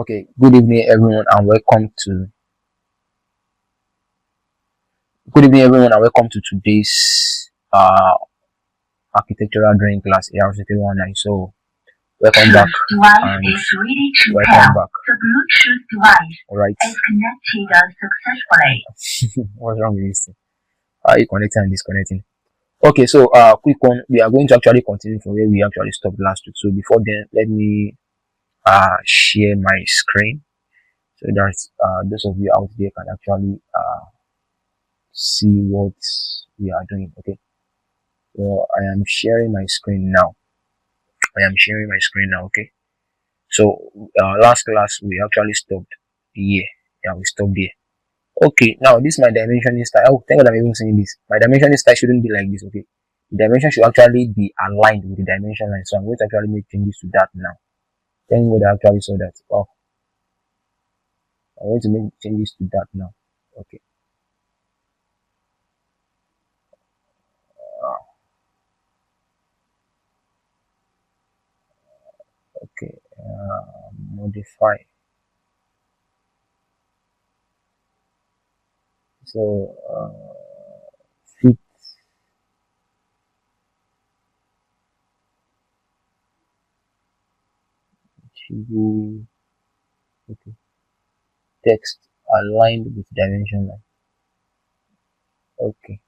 Okay, good evening everyone and welcome to today's architectural drawing class AR019. So welcome back and welcome back. The Bluetooth device Alright. is connected successfully. What's wrong with this thing? How are you connecting and disconnecting? Okay, so quick one. We are going to actually continue from where we actually stopped last week. So before then, let me share my screen so that those of you out there can actually see what we are doing. Okay, so I am sharing my screen now. Okay, so last class we actually stopped here. Yeah, we stopped here. Okay, now this my dimensioning style. Oh, thank God I'm even saying this. My dimensioning style shouldn't be like this. Okay, the dimension should actually be aligned with the dimension line. So I'm going to actually make changes to that now. Thank God I actually saw that. Oh, I'm going to make changes to that now. Okay. Okay. Modify. So fit TV. Okay. Text aligned with dimension line. Okay.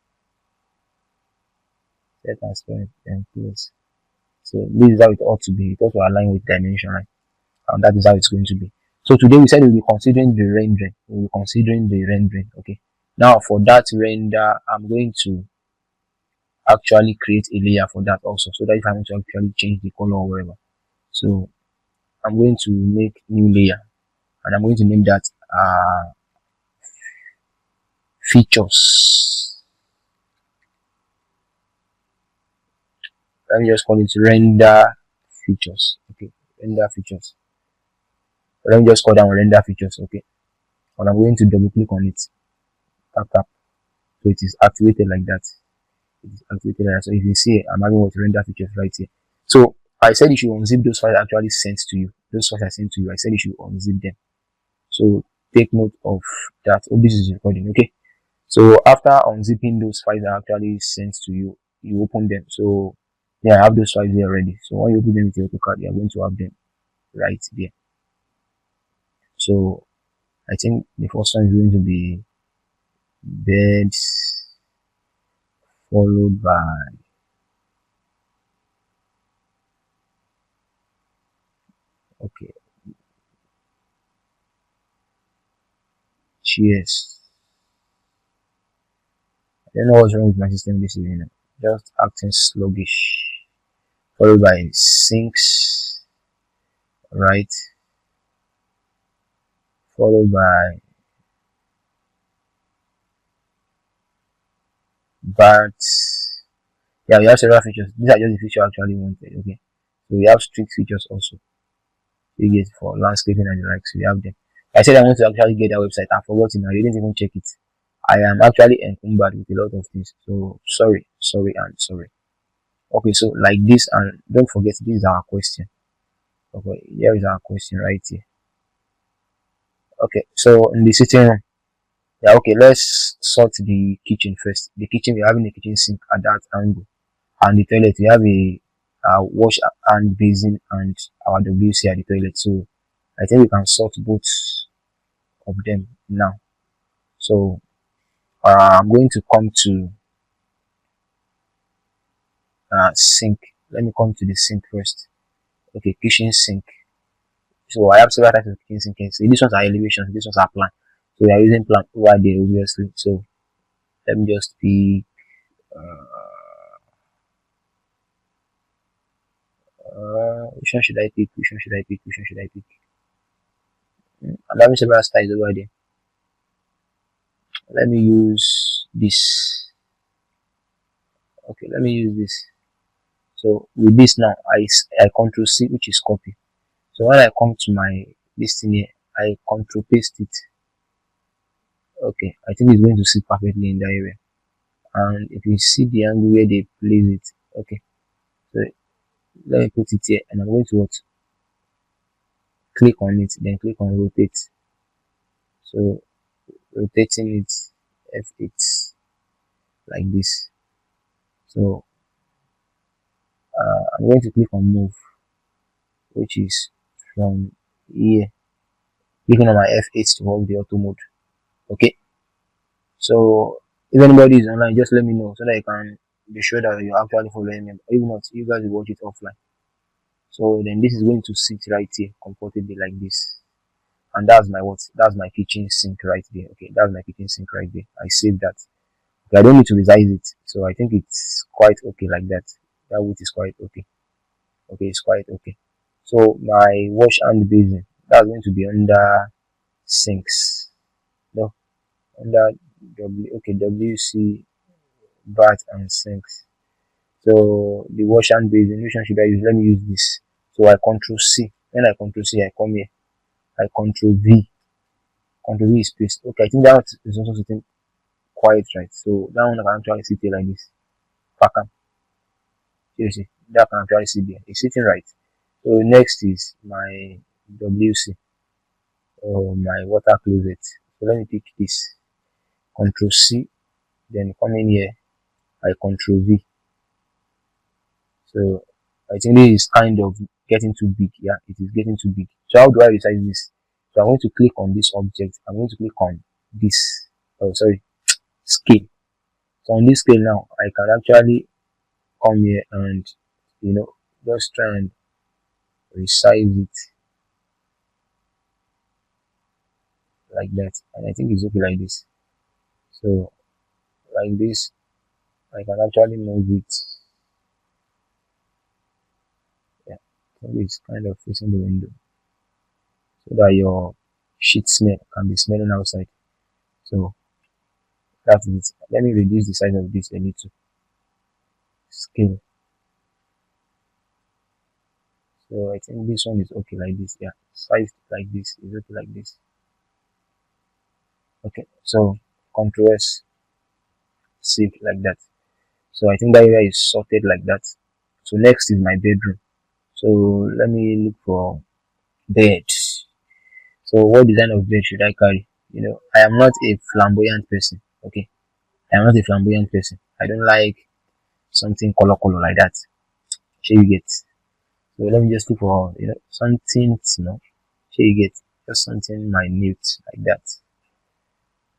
Set as parent and close. So this is how it ought to be. It ought to align with dimension line, and that is how it's going to be. So today we said we'll be considering the rendering. We'll be considering the rendering. Okay. Now for that render, I'm going to actually create a layer for that also, so that if I want to actually change the color or whatever. So I'm going to make new layer, and I'm going to name that features. Let me just call it render features. Okay, render features. Let me just call down render features. Okay, and I'm going to double click on it. Tap tap. So it is activated like that. It is activated like that. So if you see, I'm having what render features right here. So I said you should unzip those files actually sent to you. Those files I sent to you. I said you should unzip them. So take note of that. Oh, this is recording. Okay. So after unzipping those files that actually sent to you, you open them. So yeah, I have those files there already. So when you open them with your AutoCAD, you are going to have them right there. So I think the first one is going to be beds, followed by okay, chairs. I don't know what's wrong with my system this evening. Just acting sluggish. Followed by sinks, right? Followed by baths. Yeah, we have several features. These are just the features I actually wanted. Okay. So we have strict features also. You get for landscaping and the likes. We have them. I said I want to actually get that website. I forgot it now. I didn't even check it. I am actually encumbered with a lot of things. So sorry. Okay, so like this, and don't forget this is our question. Okay, here is our question right here. Okay, so in the sitting room, yeah, okay, let's sort the kitchen first. The kitchen, we're having a kitchen sink at that angle, and the toilet, we have a wash and basin and our WC at the toilet. So I think we can sort both of them now. So I'm going to come to sink. Let me come to the sink first. Okay, kitchen sink. So I have several types of kitchen sink. So these ones are elevations, these ones are plan. So we are using plan over there obviously. So let me just pick which one should I pick? I'm having several styles over there. Let me use this. Okay, let me use this. So with this now, I control C, which is copy. So when I come to my this thing here, I control paste it. Okay, I think it's going to sit perfectly in that area. And if you see the angle where they place it, okay. So let me put it here, and I'm going to what? click on it, then click on rotate. So rotating it F8 like this. So I'm going to click on move, which is from here, clicking on my F8 to hold the auto mode. Okay, so if anybody is online, just let me know so that I can be sure that you're actually following me. If not, you guys will watch it offline. So then this is going to sit right here comfortably like this, and that's my that's my kitchen sink right there. Okay, that's my kitchen sink right there. I saved that. Okay, I don't need to resize it, so I think it's quite okay like that. That width is quite okay. Okay, it's quite okay. So my wash and basin, that's going to be under sinks. No, under WC bath and sinks. So the wash and basin, which one should I use? Let me use this. So I control C. When I control C, I come here. I control V. Control V is paste. Okay, I think that is also sitting quite right. So that one I can actually sit here like this. Pack you see, that can actually sit there. It's sitting right. So next is my WC or my water closet. So let me pick this. Control C. Then come in here. I control V. So I think this is kind of getting too big. Yeah, it is getting too big. So how do I resize this? So I'm going to click on this object. I'm going to click on this. Oh, sorry, scale. So on this scale now, I can actually come here and just try and resize it like that. And I think it's okay like this. So like this, I can actually move it. Yeah, so it's kind of facing the window so that your sheet smell can be smelling outside. So that's it. Let me reduce the size of this a little. Scale. So I think this one is okay like this. Yeah, sized like this is okay like this. Okay, so Control S, save like that. So I think that area is sorted like that. So next is my bedroom. So let me look for bed. So what design of bed should I carry? I am not a flamboyant person. Okay, I am not a flamboyant person. I don't like something color like that. Sure you get. So let me just look for something sure you get just something minute like that.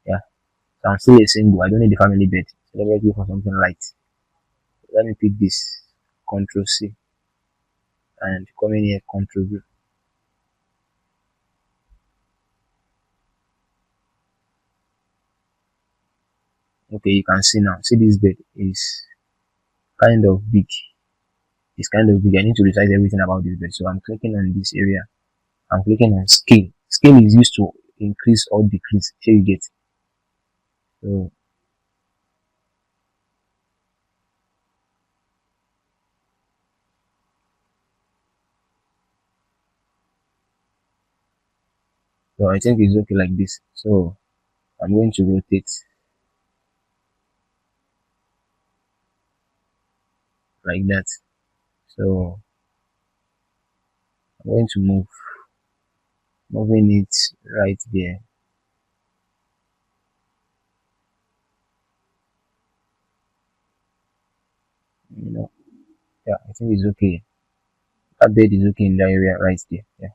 Yeah. So I'm still a single. I don't need the family bed. So let me look for something light. Let me pick this. Control C and come in here. Control V. Okay, you can see now. See, this bed is kind of big. It's kind of big. I need to resize everything about this bed. So I'm clicking on this area. I'm clicking on scale. Scale is used to increase or decrease. Here you get. So I think it's okay like this. So I'm going to rotate like that. So I'm going to moving it right there. Yeah, I think it's okay. That bed is okay in that area right there. Yeah,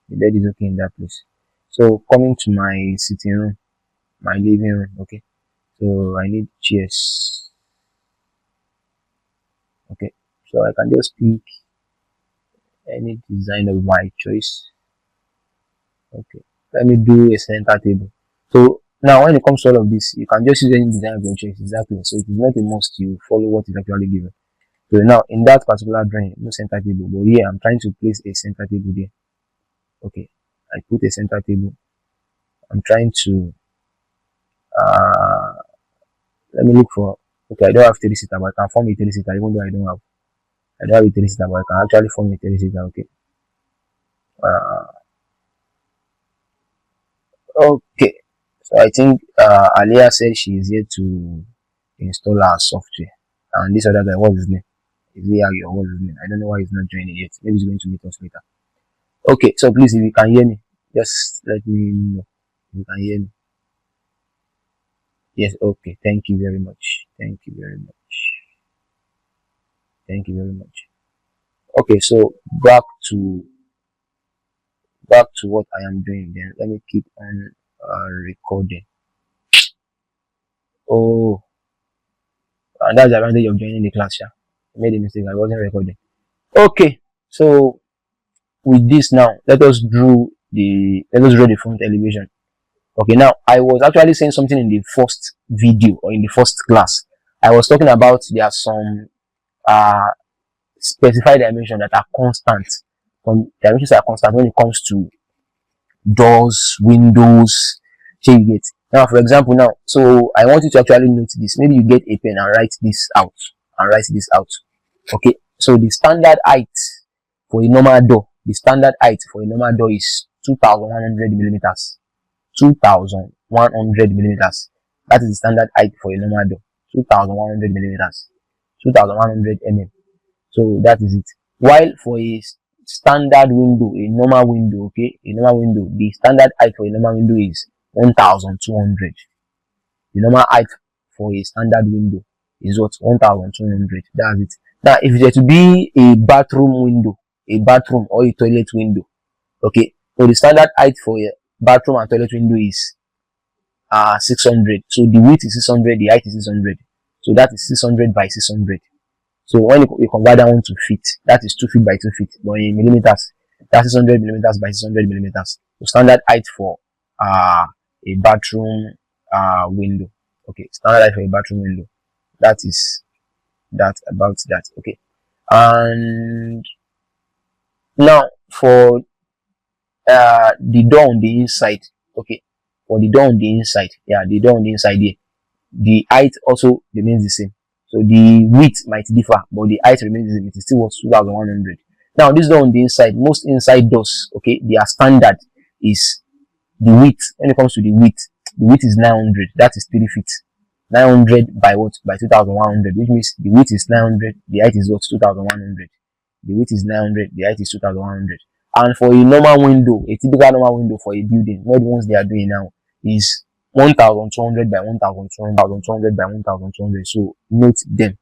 the bed is okay in that place. So coming to my sitting room, my living room. Okay, so I need chairs. Okay, so I can just pick any design of my choice. Okay, let me do a center table. So now when it comes to all of this, you can just use any design of your choice. Exactly. So it is not a must you follow what is actually given. So now in that particular drawing, no center table, but here I'm trying to place a center table there. Okay, I put a center table. I'm trying to let me look for, okay, I don't have 3-seater, but I can form a 3-seater even though I don't have a 3-seater, but I can actually form a 3-seater. Okay. Okay. So I think Alia said she is here to install our software. And this other guy, what's his name? Is he Agio? What's his name? I don't know why he's not joining yet. Maybe he's going to meet us later. Okay, so please, if you can hear me, just let me know if you can hear me. Yes, okay. Thank you very much. Thank you very much. Thank you very much. Okay, so back to what I am doing. Then let me keep on recording. Oh, and that's the advantage of joining the class. Yeah, I made a mistake. I wasn't recording. Okay, so with this now, let us draw the front elevation. Okay, now I was actually saying something in the first video or in the first class. I was talking about there are some uh specified dimensions that are constant. Some dimensions are constant when it comes to doors, windows, so you get. Now, for example, now, so I want you to actually note this. Maybe you get a pen and write this out. Okay, so the standard height for a normal door, is 2,100 millimeters. 2,100 millimeters. That is the standard height for a normal door. 2,100 millimeters. 2,100 mm. So that is it. While for a standard window, a normal window, okay, the standard height for a normal window is 1,200. The normal height for a standard window is what? 1,200. That's it. Now, if it were to be a bathroom window, a bathroom or a toilet window, okay, so the standard height for a bathroom and toilet window is 600. So the width is 600, the height is 600. So that is 600 by 600. So when you convert that one to feet, that is 2 feet by 2 feet. But in millimeters, that's 600 millimeters by 600 millimeters. So standard height for a bathroom window. Okay, standard height for a bathroom window. That is that about that. Okay, and now for the door on the inside. Okay, for the door on the inside, the door on the inside here, the height also remains the same. So the width might differ, but the height remains the same. It is still what 2,100. Now this door on the inside, most inside doors, okay, their standard is the width. When it comes to the width is 900. That is 3 feet. 900 by what? By 2,100, which means the width is 900, the height is what? 2,100. The width is 900, the height is 2,100. And for a normal window, a typical normal window for a building, not the ones they are doing now, is 1,200 by 1,200 by 1,200. So note them.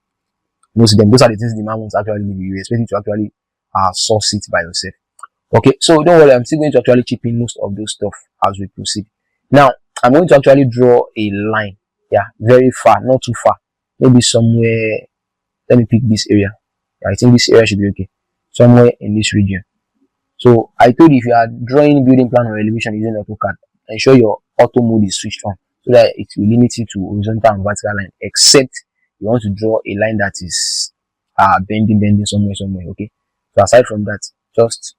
Those are the things the man wants actually give you. You expect you to actually source it by yourself. Okay, so don't worry, I'm still going to actually chip in most of those stuff as we proceed. Now, I'm going to actually draw a line. Yeah, very far, not too far. Maybe somewhere, let me pick this area. I think this area should be okay. Somewhere in this region. So I told you, if you are drawing building plan or elevation using AutoCAD, ensure your auto mode is switched on so that it will limit you to horizontal and vertical line, except you want to draw a line that is bending somewhere. Okay. So aside from that, just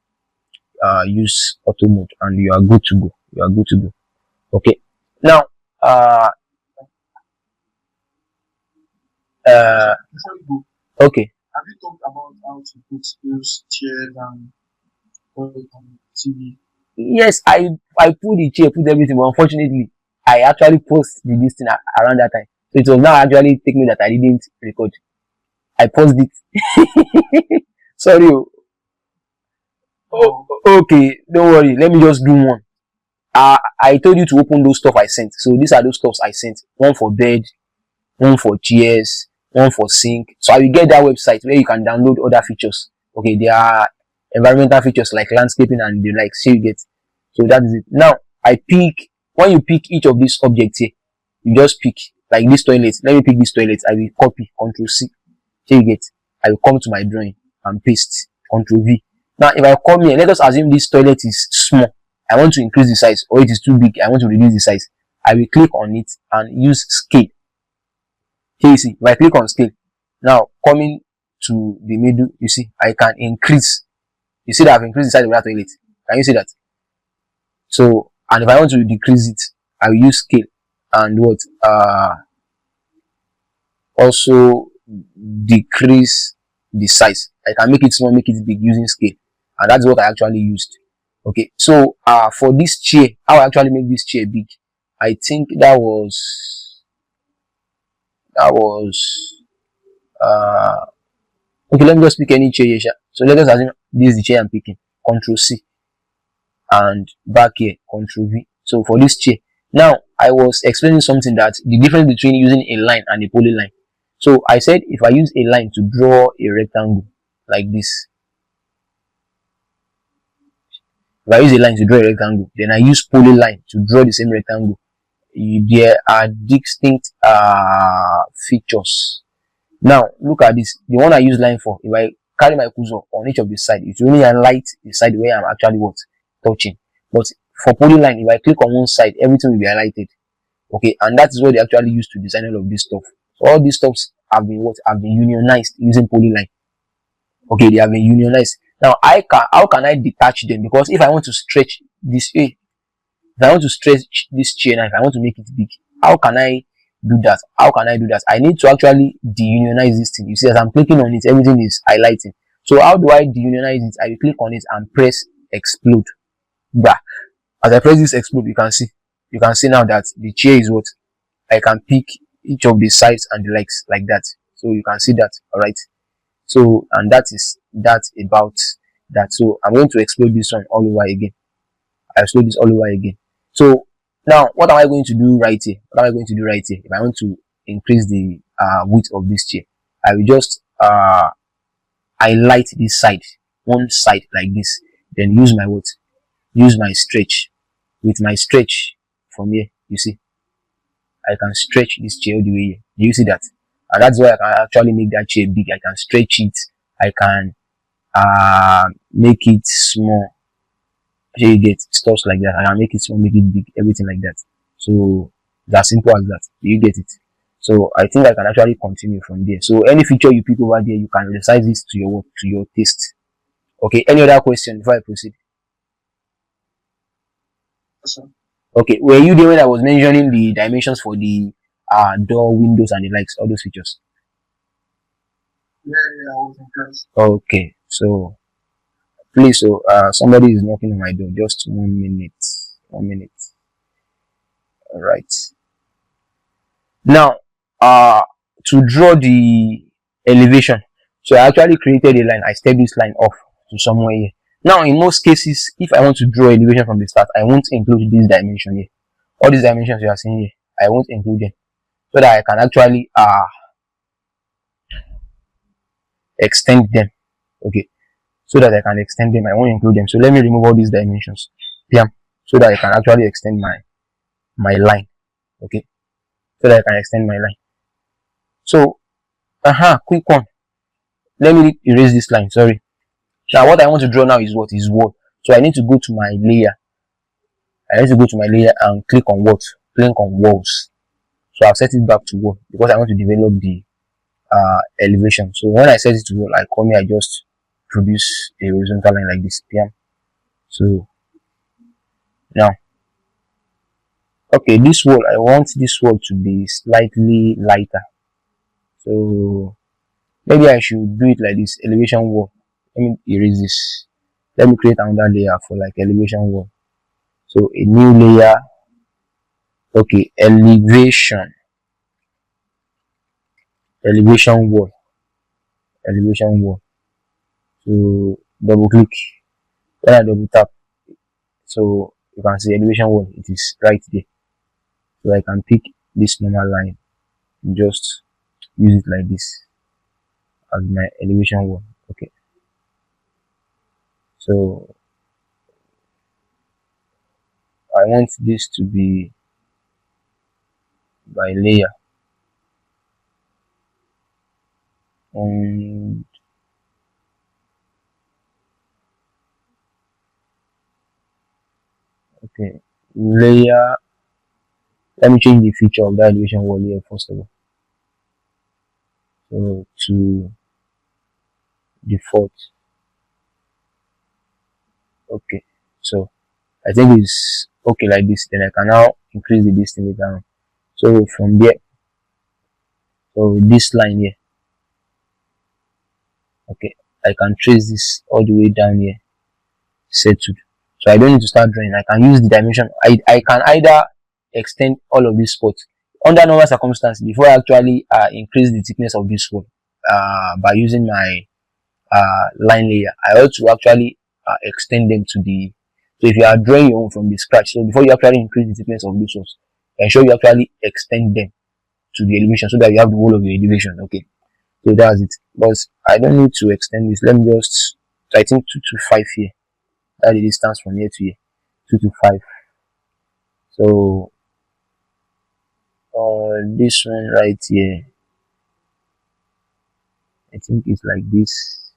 use auto mode and you are good to go. Okay. Now okay. Have you talked about how to put those chairs and toilet on TV? Yes, I put the chair, put everything, but unfortunately, I actually post the listing around that time. So it was now actually taking me that I didn't record. I paused it. Sorry. Oh, okay, don't worry. Let me just do one. I told you to open those stuff I sent. So these are those stuffs I sent. One for bed, one for chairs, one for sink. So I will get that website where you can download other features. Okay, there are environmental features like landscaping and the like. So you get. So that is it. Now when you pick each of these objects here, you just pick like this toilet. Let me pick this toilet. I will copy Ctrl C. So you get. I will come to my drawing and paste Ctrl V. Now if I come here, let us assume this toilet is small. I want to increase the size, or it is too big. I want to reduce the size. I will click on it and use scale. Here you see, if I click on scale, now coming to the middle, you see, I can increase. You see that I've increased the size of that toilet. Can you see that? So, and if I want to decrease it, I will use scale and what? Also decrease the size. I can make it small, make it big using scale, and that's what I actually used. Okay, so for this chair, how I actually make this chair big, I think that was okay. Let me just pick any chair here. So let us assume this is the chair I'm picking. Ctrl C. and back here, Control V. So for this chair, now I was explaining something, that the difference between using a line and a polyline. So I said if I use a line to draw a rectangle like this, if I use a line to draw a rectangle, then I use polyline to draw the same rectangle, there are distinct features. Now look at this. The one I use line for, if I carry my cursor on each of the side, it will only highlight the side where I'm actually what touching. But for polyline, if I click on one side, everything will be highlighted. Okay, and that is what they actually use to design all of this stuff. So all these stuffs have been unionized using polyline. Okay, they have been unionized. Now how can I detach them? Because if I want to stretch this, if I want to stretch this chair now, if I want to make it big, how can I do that? How can I do that? I need to actually deunionize this thing. You see, as I'm clicking on it, everything is highlighting. So how do I deunionize it? I will click on it and press explode. Bah. As I press this explode, you can see now that the chair is what I can pick each of the sides and the legs like that. So you can see that. All right. So, and that is that about that. So I'm going to explode this one all over again. I explode this all over again. So now what am I going to do right here? What am I going to do right here? If I want to increase the width of this chair, I will just highlight this side, one side like this, then use my what? Use my stretch. With my stretch from here, you see, I can stretch this chair all the way here. Do you see that? And that's why I can actually make that chair big. I can stretch it. I can make it small. So you get stuff like that. I can make it small, make it big, everything like that. So it's as simple as that. Do you get it? So I think I can actually continue from there. So any feature you pick over there, you can resize this to your taste. Okay. Any other question before I proceed? Okay. Were you there when I was mentioning the dimensions for the door, windows, and the likes, all those features? Yeah, I was impressed. Okay. So please, so somebody is knocking on my door. Just 1 minute. 1 minute. All right. Now, to draw the elevation, so I actually created a line. I stepped this line off to somewhere here. Now, in most cases, if I want to draw elevation from the start, I won't include this dimension here. All these dimensions you are seeing here, I won't include them, so that I can actually extend them. Okay, so that I can extend them, I won't include them. So let me remove all these dimensions, yeah, so that I can actually extend my line. Okay, so that I can extend my line. So quick one, let me erase this line. Sorry. Now what I want to draw now is what is wall. So I need to go to my layer. I need to go to my layer and click on what? Click on walls. So I'll set it back to wall because I want to develop the elevation. So when I set it to wall, I come here, I just produce a horizontal line like this. Yeah. So now, okay, this wall, I want this wall to be slightly lighter. So maybe I should do it like this, elevation wall. Let me erase this. Let me create another layer for like elevation wall. So a new layer. Okay, elevation wall. Elevation wall. So double click. When I double tap, so you can see elevation wall. It is right there. So I can pick this normal line and just use it like this as my elevation wall. Okay. So I want this to be by layer, and okay, layer. Let me change the feature of the elevation wall here first of all. So to default. Okay, so I think it's okay like this. Then I can now increase the distance down. So from there, so this line here, okay, I can trace this all the way down here, settled. So I don't need to start drawing. I can use the dimension. I can either extend all of these spots under normal circumstances before I actually increase the thickness of this wall by using my line layer. I ought to actually extend them to the So if you are drawing your own from the scratch, so before you actually increase the thickness of these ones, ensure you actually extend them to the elevation so that you have the whole of your elevation. Okay, so that's it. But I don't need to extend this. Let me just, I think 2 to 5 here. That's the distance from here to here. 2 to 5. So this one right here, I think it's like this,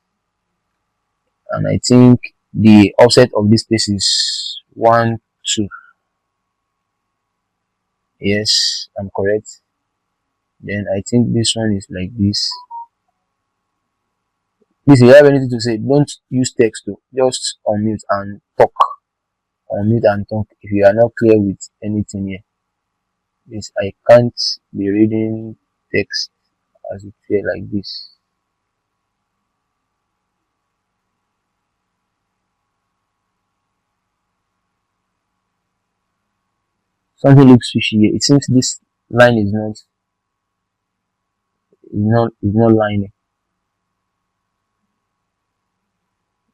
and I think the offset of this place is 1 2. Yes, I'm correct. Then I think this one is like this. Please, if you have anything to say, don't use text to just unmute and talk. Unmute and talk if you are not clear with anything here. This I can't be reading text as it here like this. Something looks fishy here. It seems this line is not lining.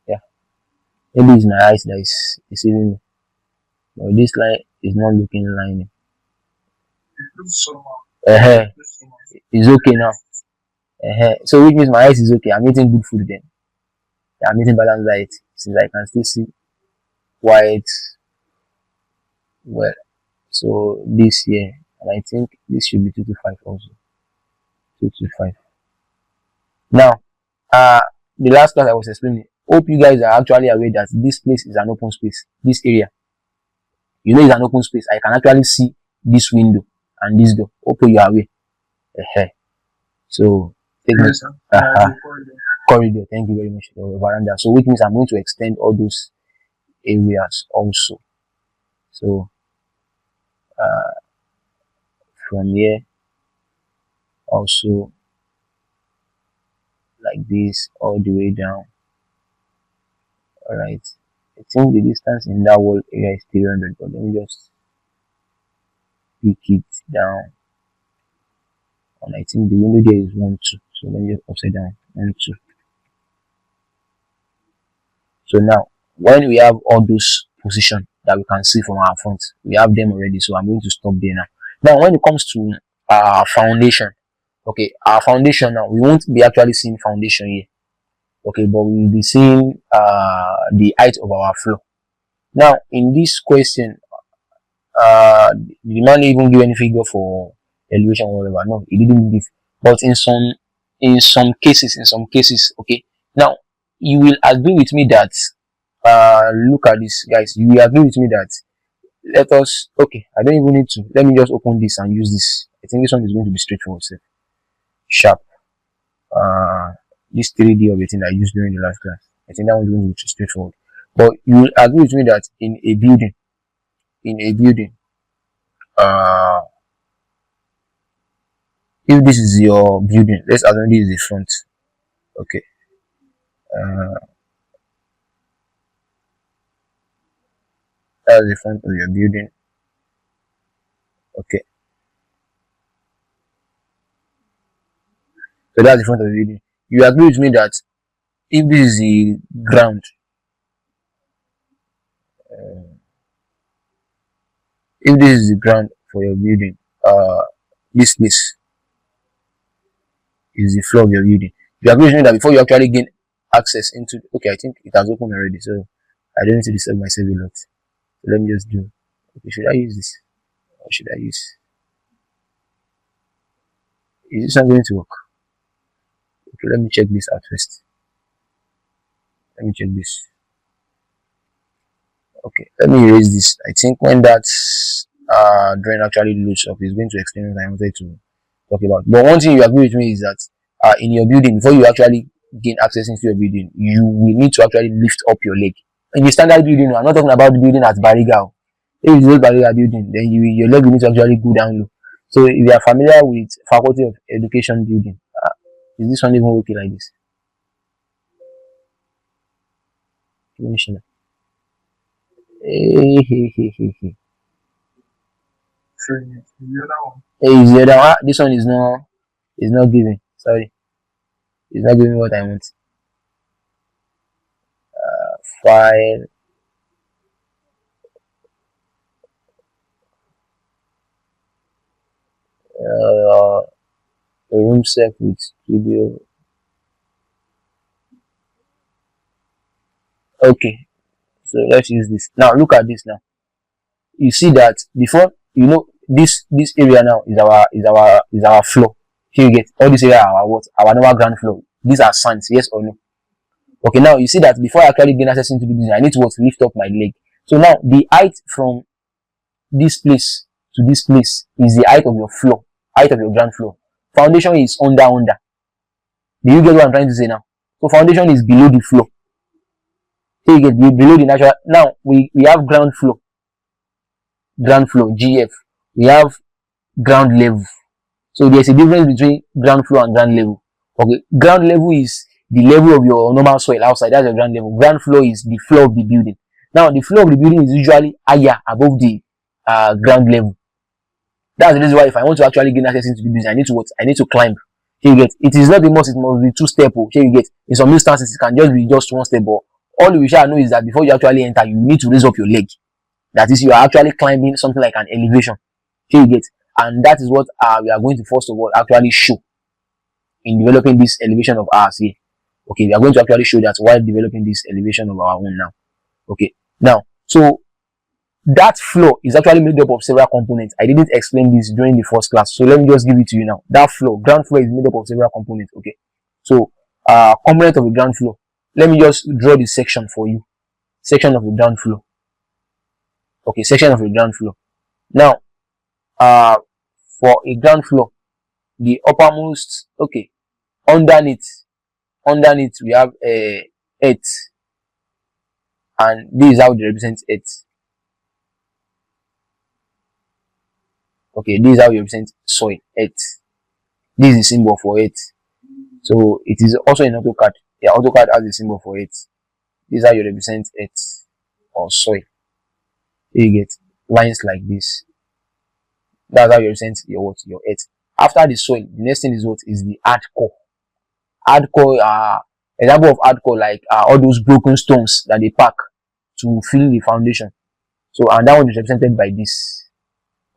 Yeah, maybe it's my eyes that is deceiving me. But this line is not looking lining. It looks somehow. Uh-huh. It looks somehow. It's okay now. So which means my eyes is okay. I'm eating good food then. Yeah, I'm eating balanced diet since I can still see white well. So this here, and I think this should be 2 to 5 also. 2 to 5. Now, the last class I was explaining, hope you guys are actually aware that this place is an open space. This area, you know, is an open space. I can actually see this window and this door. Hope you are aware. So, take note. Yes, sir. Corridor. Thank you very much. Veranda. So, which means I'm going to extend all those areas also. So, from here, also like this, all the way down. Alright. I think the distance in that whole area is 300, but let me just pick it down. And I think the window there is 1 2. So let me just upside down 1 2. So now, when we have all those positions that we can see from our front, we have them already. So I'm going to stop there now. Now, when it comes to our foundation, okay, our foundation now, we won't be actually seeing foundation here. Okay, but we will be seeing the height of our floor. Now, in this question, the man didn't even give any figure for elevation or whatever. No, he didn't give. But in some cases, okay. Now, you will agree with me that look at this, guys. You will agree with me that okay, I don't even need to. Let me just open this and use this. I think this one is going to be straightforward. So, sharp. This 3D of a thing I used during the last class. I think that one's going to be straightforward. But you will agree with me that in a building, if this is your building, let's assume this is the front. Okay. That's the front of your building. Okay. So that's the front of the building. You agree with me that if this is the ground, if this is the ground for your building, this place is the floor of your building. You agree with me that before you actually gain access into, okay, I think it has opened already, so I don't need to disturb myself a lot. So let me just do. Okay, should I use this? Or should I use? Is this not going to work? Okay, let me check this out first. Let me check this. Okay, let me erase this. I think when that drain actually loads up, it's going to explain what I wanted to talk about. But one thing you agree with me is that in your building, before you actually gain access into your building, you will need to actually lift up your leg. In the standard building, I'm not talking about the building at Bariga. If it's the Bariga building, then your leg will need to actually go down low. So if you are familiar with Faculty of Education building, is this one even okay like this? Commissioner. Hey. Sure, yeah. The other one. Hey, is the other one? This one is not giving. Sorry, it's not giving what I want. File. a room set with studio. Okay, so let's use this. Now look at this now. You see that before, this area now is our floor. Here you get all this area are what? Our normal ground floor. These are sands, yes or no? Okay, now you see that before I actually gain access into the building, I need to what? Lift up my leg. So now the height from this place to this place is the height of your floor, height of your ground floor. Foundation is under. Do you get what I'm trying to say now? So foundation is below the floor. So you get below the natural. Now we have ground floor, GF. We have ground level. So there's a difference between ground floor and ground level. Okay, ground level is the level of your normal soil outside. That's your ground level. Ground floor is the floor of the building. Now the floor of the building is usually higher above the ground level. That's the reason why if I want to actually gain access into the building, I need to what? I need to climb. Here you get. It is not a must. It must be 2-step. Here you get. In some instances, it can just be just 1 step. But all you shall know is that before you actually enter, you need to raise up your leg. That is, you are actually climbing something like an elevation. Here you get. And that is what we are going to first of all actually show in developing this elevation of ours here. Okay, we are going to actually show that while developing this elevation of our own now. Okay, now, so that floor is actually made up of several components. I didn't explain this during the first class, so let me just give it to you now. That floor, ground floor, is made up of several components. Okay, so component of the ground floor. Let me just draw the section for you. Section of the ground floor. Okay, section of the ground floor. Now, for a ground floor, the uppermost, okay, underneath we have earth, and this is how they represent earth. Okay, this is how you represent soil, earth. This is the symbol for earth. So it is also in AutoCAD. Yeah, AutoCAD has a symbol for earth. This is how you represent earth or soil. You get lines like this. That's how you represent your earth. After the soil, the next thing is what? Is the hard core. Hard core, example of hard core, like all those broken stones that they pack to fill the foundation. So, and that one is represented by this.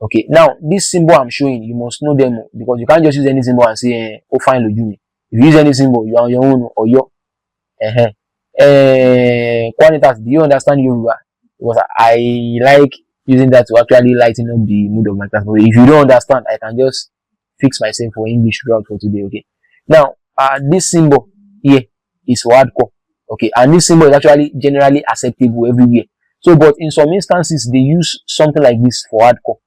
Okay, now this symbol I'm showing, you must know them, because you can't just use any symbol and say, oh, fine, Lojumi. If you use any symbol, you are on your own or your. Qualitas, do you understand Yoruba? Because I like using that to actually lighten up the mood of my class. But if you don't understand, I can just fix myself for English throughout for today. Okay, now this symbol here is for hardcore. Okay, and this symbol is actually generally acceptable everywhere. So, but in some instances, they use something like this for hardcore.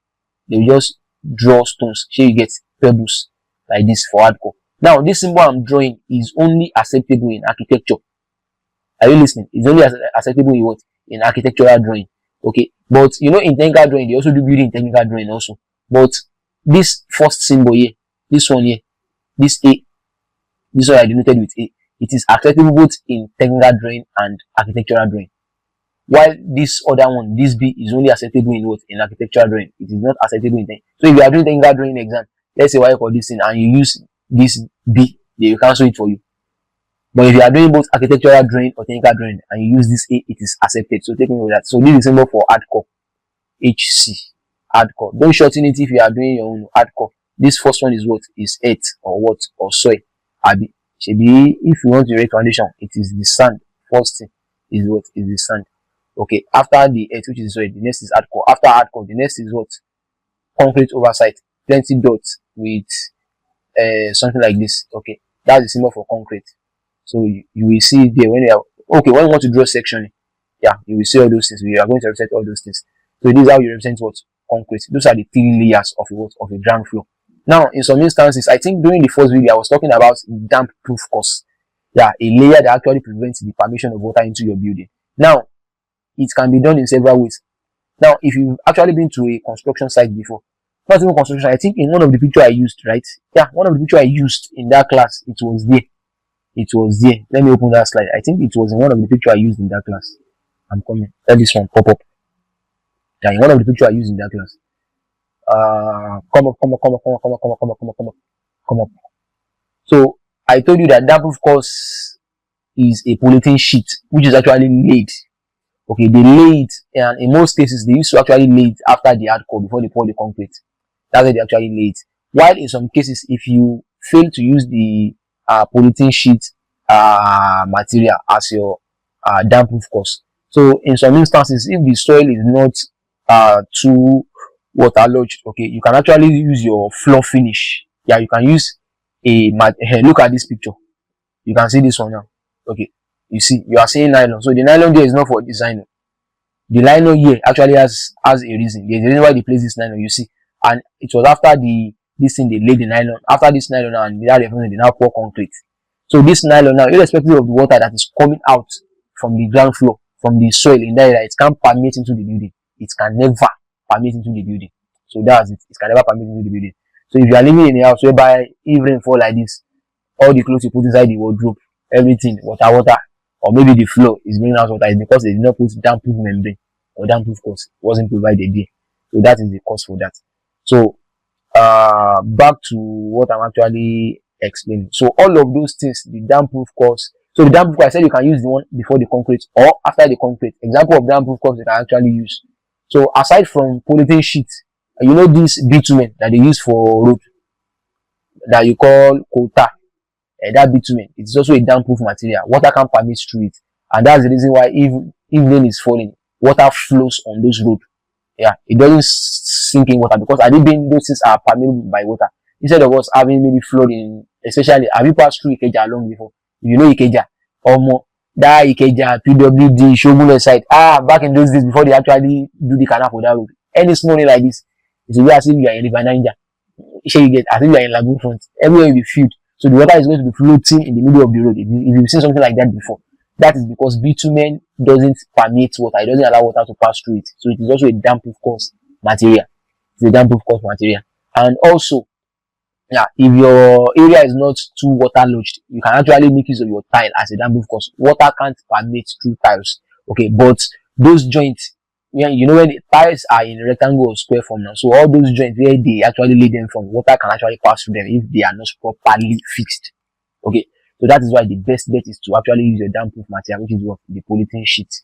They will just draw stones. Here you get pebbles like this for hardcore. Now, this symbol I'm drawing is only acceptable in architecture. Are you listening? It's only acceptable in what? In architectural drawing. Okay, but you know, in technical drawing, they also do building technical drawing also. But this first symbol here, this one here, this A, this one I denoted with A, it is acceptable both in technical drawing and architectural drawing. While this other one, this B, is only acceptable in what? In architectural drawing. It is not acceptable in technical. So if you are doing technical drawing exam, let's say why you call this thing and you use this B, they will cancel it for you. But if you are doing both architectural drawing or technical drawing and you use this A, it is accepted. So take note of that. So this is symbol for hardcore. HC. Hardcore. Don't shorten it if you are doing your own hardcore. This first one is what? Is earth or what? Or soil. Abi. Should be, if you want to erect foundation, it is the sand. First thing is what? Is the sand. Okay. After the earth, which is soil, the next is hardcore. After hardcore, the next is what? Concrete oversight. Plenty dots with something like this. Okay. That's the symbol for concrete. So you will see there when you are okay, when you want to draw section, yeah, you will see all those things. We are going to represent all those things. So this is how you represent what? Concrete. Those are the 3 layers of what? Of a ground floor. Now, in some instances, I think during the first video I was talking about damp proof course. Yeah, a layer that actually prevents the permeation of water into your building. Now, it can be done in several ways. Now, if you've actually been to a construction site before, not even construction, I think in one of the pictures I used, right? Yeah, one of the pictures I used in that class, it was there. It was there. Let me open that slide. I think it was in one of the pictures I used in that class. I'm coming. Let this one pop up. Yeah, in one of the pictures I used in that class. Come up. So I told you that proof course is a polyethylene sheet, which is actually laid. Okay, they lay it, and in most cases they used to actually lay it after the hardcore before they pour the concrete. That's why they actually lay it. While in some cases, if you fail to use the polythene sheet material as your damp-proof course, so in some instances, if the soil is not too waterlogged, okay, you can actually use your floor finish. Yeah, you can use look at this picture. You can see this one now. Okay, you see, you are seeing nylon. So the nylon there is not for design. The nylon here actually has a reason. There's a reason why they place this nylon. You see, and it was after this thing they laid the nylon. After this nylon now, and without reference, they now pour concrete. So this nylon now, irrespective of the water that is coming out from the ground floor, from the soil in that area, it can't permeate into the building. It can never permeate into the building. So that's it. It can never permeate into the building. So if you are living in a house whereby if rain fall like this, all the clothes you put inside the wardrobe, everything, water, or maybe the floor is bringing out water, is because they did not put damp-proof membrane or damp-proof course. It wasn't provided there. So that is the cause for that. So back to what I'm actually explaining. So all of those things, the damp-proof course. So the damp-proof course, I said you can use the one before the concrete or after the concrete. Example of damp-proof course you can actually use. So aside from polythene sheet, you know this bitumen that they use for road that you call coal-tar. That bitumen, it's also a damp-proof material. Water can permeate through it, and that's the reason why if rain is falling, water flows on those roads. Yeah, it doesn't sink in water because those things are permeable by water. Instead of us having maybe flooding, especially have you passed through Ikeja along before? If you know Ikeja, or more that Ikeja, PWD, Shogun side. Back in those days before they actually do the canal for that road, any small rain like this, it's as if you are in River Niger. You get as if you are in Lagoon Front. Everywhere will be filled. So the water is going to be floating in the middle of the road. If you've seen something like that before, that is because bitumen doesn't permeate water. It doesn't allow water to pass through it. So it is also a damp-proof course material. It's a damp-proof course material. And also, yeah, if your area is not too waterlogged, you can actually make use of your tile as a damp-proof course. Water can't permeate through tiles. Okay, but those joints, yeah, you know when the tiles are in rectangle or square form now, so all those joints where they actually lay them from, water can actually pass through them if they are not properly fixed. Okay, so that is why the best bet is to actually use a damp-proof material, which is what the polythene sheet.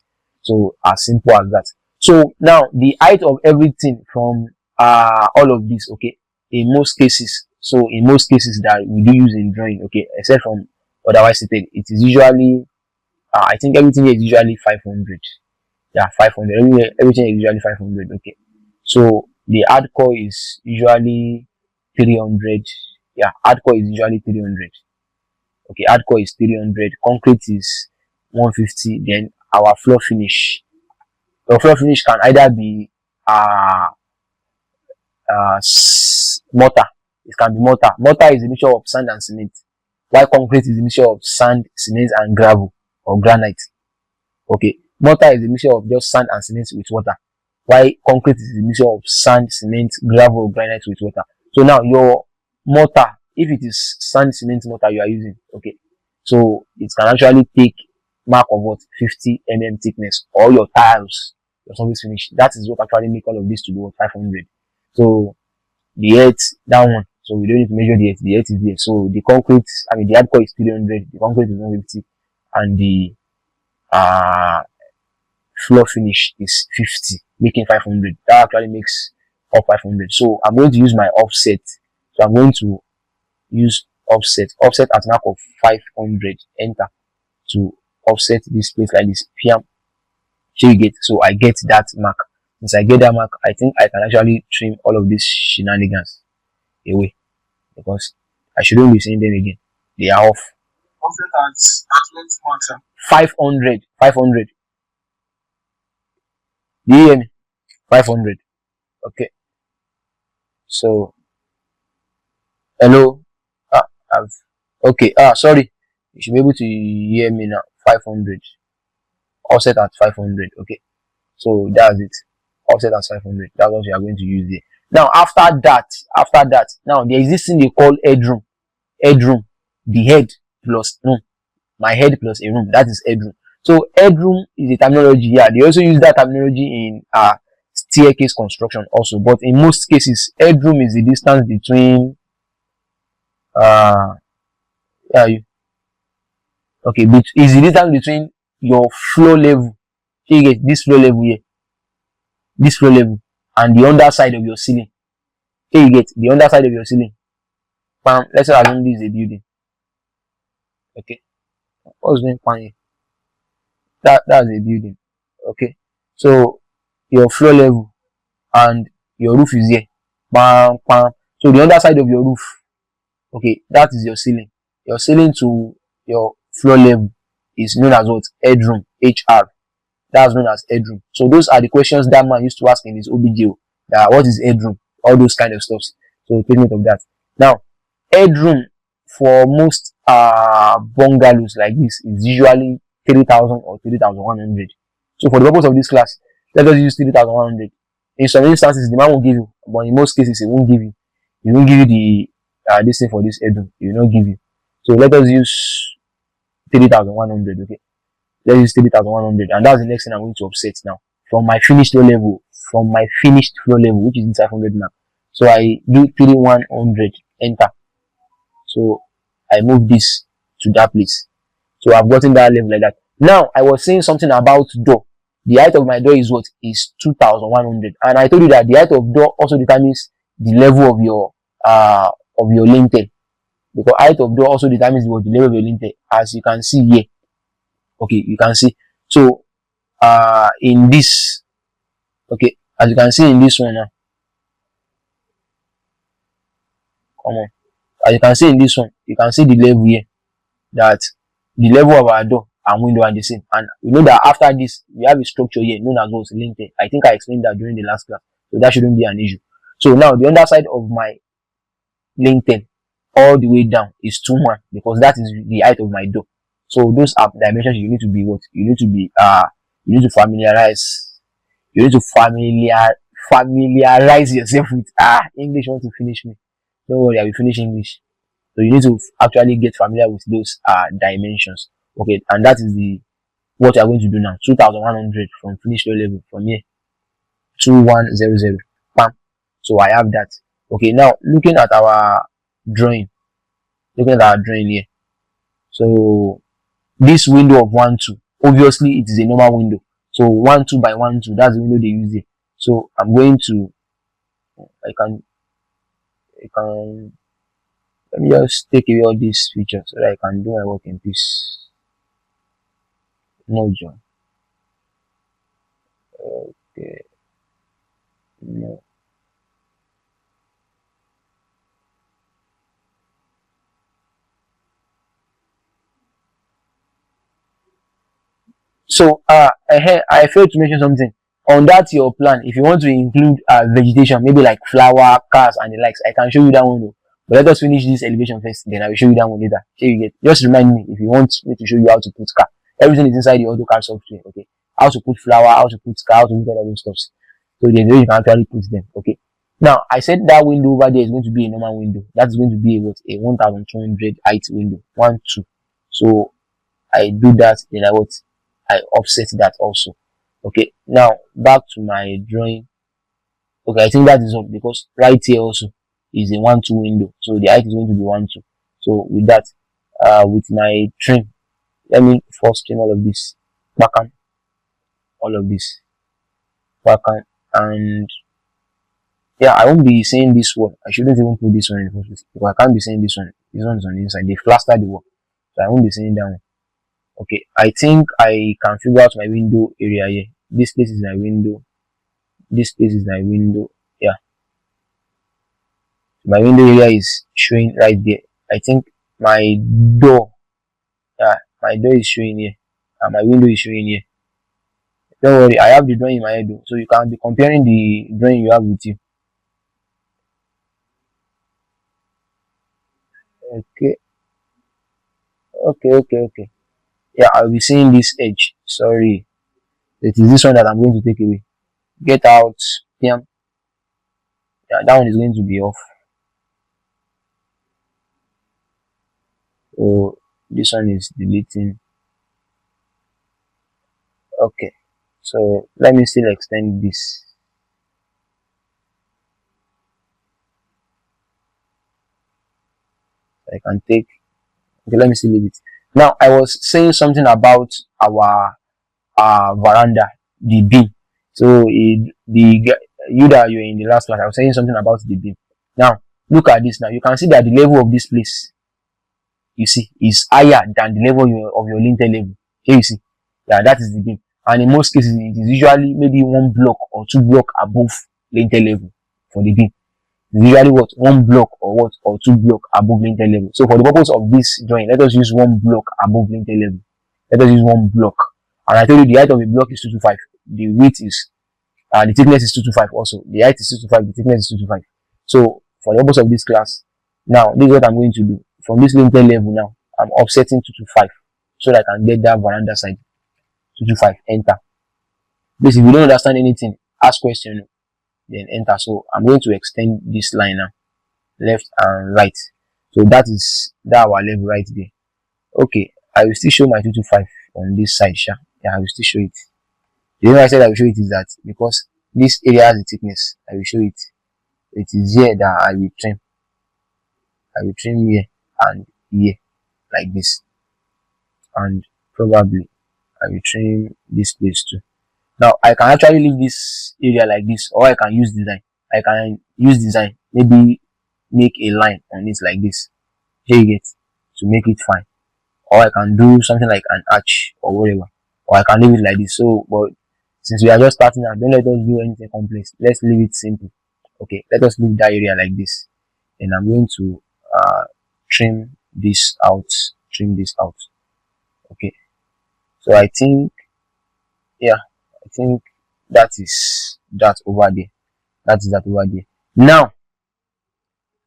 So as simple as that. So now the height of everything from all of this, okay, in most cases, so in most cases that we do use in drawing, okay, except from otherwise stated, it is usually I think everything is usually 500. Yeah, 500. Everything is usually 500. Okay, so the hardcore is usually 300. Yeah, hardcore is usually 300. Okay, hardcore is 300. Concrete is 150. Then our floor finish. The floor finish can either be mortar. It can be mortar. Mortar is a mixture of sand and cement, while concrete is a mixture of sand, cement, and gravel or granite. Okay. Mortar is a mixture of just sand and cement with water, while concrete is a mixture of sand, cement, gravel, granite with water. So now your mortar, if it is sand, cement mortar you are using, okay, so it can actually take mark of what 50 mm thickness, or your tiles, your surface finish. That is what actually make all of this to be 500. So the earth, that one, so we don't need to measure the earth. The earth is there. So the concrete, I mean the hardcore is 300, the concrete is 150, and the floor finish is 50, making 500. That actually makes up 500. So I'm going to use my offset. So I'm going to use offset at mark of 500. Enter to offset this place like this. PM. So you get. So I get that mark. Since I get that mark, I think I can actually trim all of these shenanigans away because I shouldn't be seeing them again. They are off. Offset at what mark? 500. 500. Do you hear me? 500. Okay. So, hello. Okay. Sorry. You should be able to hear me now. 500. Offset at 500. Okay. So that's it. Offset at 500. That's what we are going to use there. Now, after that, now there is this thing they call headroom. Headroom. The head plus room. My head plus a room. That is headroom. So headroom is a terminology. Yeah, they also use that terminology in staircase construction also. But in most cases, headroom is the distance between is the distance between your floor level. So you get this floor level here, this floor level, and the underside of your ceiling. So you get the underside of your ceiling. Bam, let's say assume this is a building. Okay, what's going on here? That's a building. Okay, so your floor level and your roof is here. Bam, bam. So the underside of your roof, okay, that is your ceiling. Your ceiling to your floor level is known as what? Headroom. HR. That's known as headroom. So those are the questions that man used to ask in his OBJ. What is headroom? All those kind of stuffs. So take note of that. Now, headroom for most bungalows like this is usually 3,000 or 3,100. So for the purpose of this class, let us use 3,100. In some instances, the man will give you, but in most cases, he won't give you. He won't give you the this thing for this headroom. He will not give you. So let us use 3,100. Okay. Let's use 3,100, and that's the next thing I'm going to offset now from my finished floor level, which is this 500 mark. So I do 3,100, enter. So I move this to that place. So I've gotten that level like that. Now I was saying something about door. The height of my door is what? Is 2,100, and I told you that the height of door also determines the level of your lintel, because height of door also determines the level of your lintel, as you can see here. Okay, you can see. So in this, okay, as you can see in this one now, come on, as you can see in this one, you can see the level here, that the level of our door and window are the same. And we know that after this, we have a structure here known as what's lintel. I think I explained that during the last class, so that shouldn't be an issue. So now the underside of my lintel all the way down is 2,1, because that is the height of my door. So those are dimensions you need to be what? You need to be you need to familiarize. You need to familiarize yourself with English wants to finish me. Don't worry, I will finish English. So you need to actually get familiar with those dimensions. Okay, and that is what you are going to do now. 2,100 from finished level from here. 2,100. Bam. So I have that. Okay, now looking at our drawing. Here. So this window of 1, 2, obviously it is a normal window. So 1, 2 by 1, 2, that's the window they use here. So I'm going to, I can, let me just take away all these features so that I can do my work in peace. No, John. Okay. No. So I failed to mention something on that your plan. If you want to include vegetation, maybe like flower, cars and the likes, I can show you that one though. But let us finish this elevation first, then I will show you that one later. So you get, just remind me if you want me to show you how to put car. Everything is inside the AutoCAD software. Okay, how to put flower, how to put car, how to put all those stuff. So there's a way you can actually put them. Okay. Now I said that window over there is going to be a normal window. That's going to be a 1,200 height window. 1, 2. So I do that, then I offset that also. Okay, now back to my drawing. Okay, I think that is all, because right here also is a 1, 2 window, so the height is going to be 1, 2. So with that, with my trim, let me first trim all of this, backend, all of this, backend, and yeah, I won't be saying this one. I shouldn't even put this one in the first place, because I can't be saying this one. This one is on the inside. They plaster the wall, so I won't be saying that one. Okay, I think I can figure out my window area here. This place is my window. This place is my window. Yeah. My window area is showing right there. I think my door. Yeah, my door is showing here. And my window is showing here. Don't worry, I have the drawing in my head though, so you can be comparing the drawing you have with you. Okay. Okay. Yeah, I'll be seeing this edge. Sorry. It is this one that I'm going to take away. Get out. Yeah, that one is going to be off. So this one is deleting. Okay. So let me still extend this. I can take. Okay, let me still leave it. Now I was saying something about our veranda, the beam. So you that you're in the last class, I was saying something about the beam. Now look at this now. You can see that the level of this place, you see, is higher than the level of your lintel level. Here you see, yeah, that is the game. And in most cases, it is usually maybe 1 block or 2 block above lintel level for the beam. It's usually what, 1 block or what, or 2 block above lintel level. So for the purpose of this drawing, let us use 1 block above lintel level. Let us use 1 block. And I told you the height of a block is 225. The width is, the thickness is 225 also. The height is 225, the thickness is 225. So for the purpose of this class, now this is what I'm going to do. From this lintel level now, I'm offsetting 225 so that I can get that veranda side. 225, enter. This, if you don't understand anything, ask question, then enter. So I'm going to extend this line now, left and right. So that is that our level right there. Okay, I will still show my 225 on this side, sha. Yeah, I will still show it. The reason I said I will show it is that because this area has a thickness, I will show it. It is here that I will trim. I will trim here and here, like this. And probably I will trim this place too. Now I can actually leave this area like this, or I can use design. I can use design, maybe make a line on it like this. Here you get, to make it fine. Or I can do something like an arch or whatever. Or I can leave it like this. So, but since we are just starting out, don't let us do anything complex. Let's leave it simple. Okay, let us leave that area like this. And I'm going to trim this out. Trim this out. Okay. So I think, yeah, I think that is that over there. That is that over there. Now,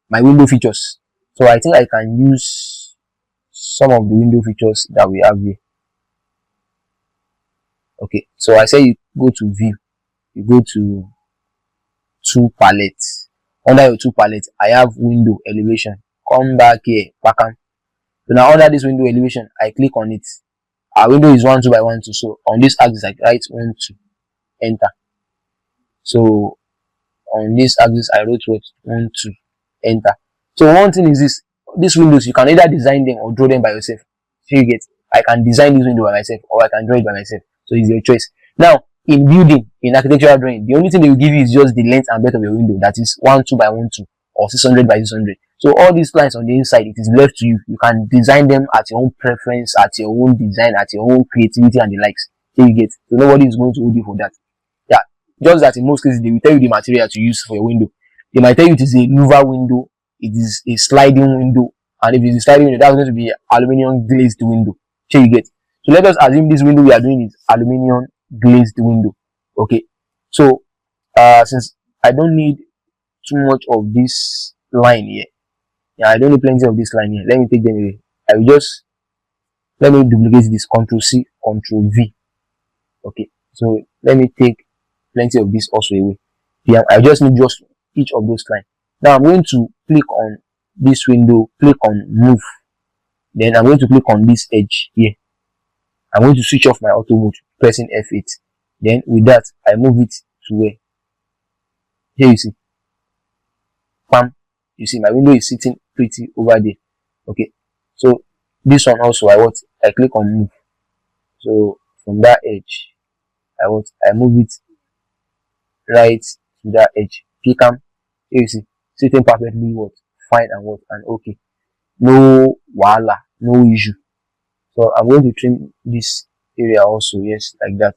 my window features. So I think I can use some of the window features that we have here. Okay, so I say you go to view, you go to 2 palettes. Under your 2 palettes, I have window elevation. Come back here, back on. So now under this window elevation, I click on it. Our window is 1 2 by 1 2. So on this axis, I write 1 2, enter. So on this axis, I wrote what, 1 2, enter. So one thing is these windows, you can either design them or draw them by yourself. So you get, I can design this window by myself, or I can draw it by myself. So it's your choice. Now, in building, in architectural drawing, the only thing they will give you is just the length and breadth of your window. That is 1 2 by 1 2 or 600 by 600. So all these lines on the inside, it is left to you. You can design them at your own preference, at your own design, at your own creativity and the likes. So you get, so nobody is going to hold you for that. Yeah, just that in most cases, they will tell you the material to use for your window. They might tell you it is a louver window, it is a sliding window, and if it is a sliding window, that's going to be an aluminium glazed window. So you get. So let us assume this window we are doing is aluminium glazed window. Okay. So since I don't need too much of this line here, yeah, I don't need plenty of this line here. Let me take them away. I will just, let me duplicate this, Ctrl C, Ctrl V. Okay. So let me take plenty of this also away. Yeah, I just need just each of those lines. Now I'm going to click on this window, click on move. Then I'm going to click on this edge here. I'm going to switch off my auto mode, pressing F8. Then with that, I move it to where? Here you see. Bam. You see my window is sitting pretty over there. Okay. So this one also I click on move. So from that edge, I move it right to that edge. Click on. Here you see. Sitting perfectly fine and okay. No wala, no issue. So I'm going to trim this area also, yes, like that.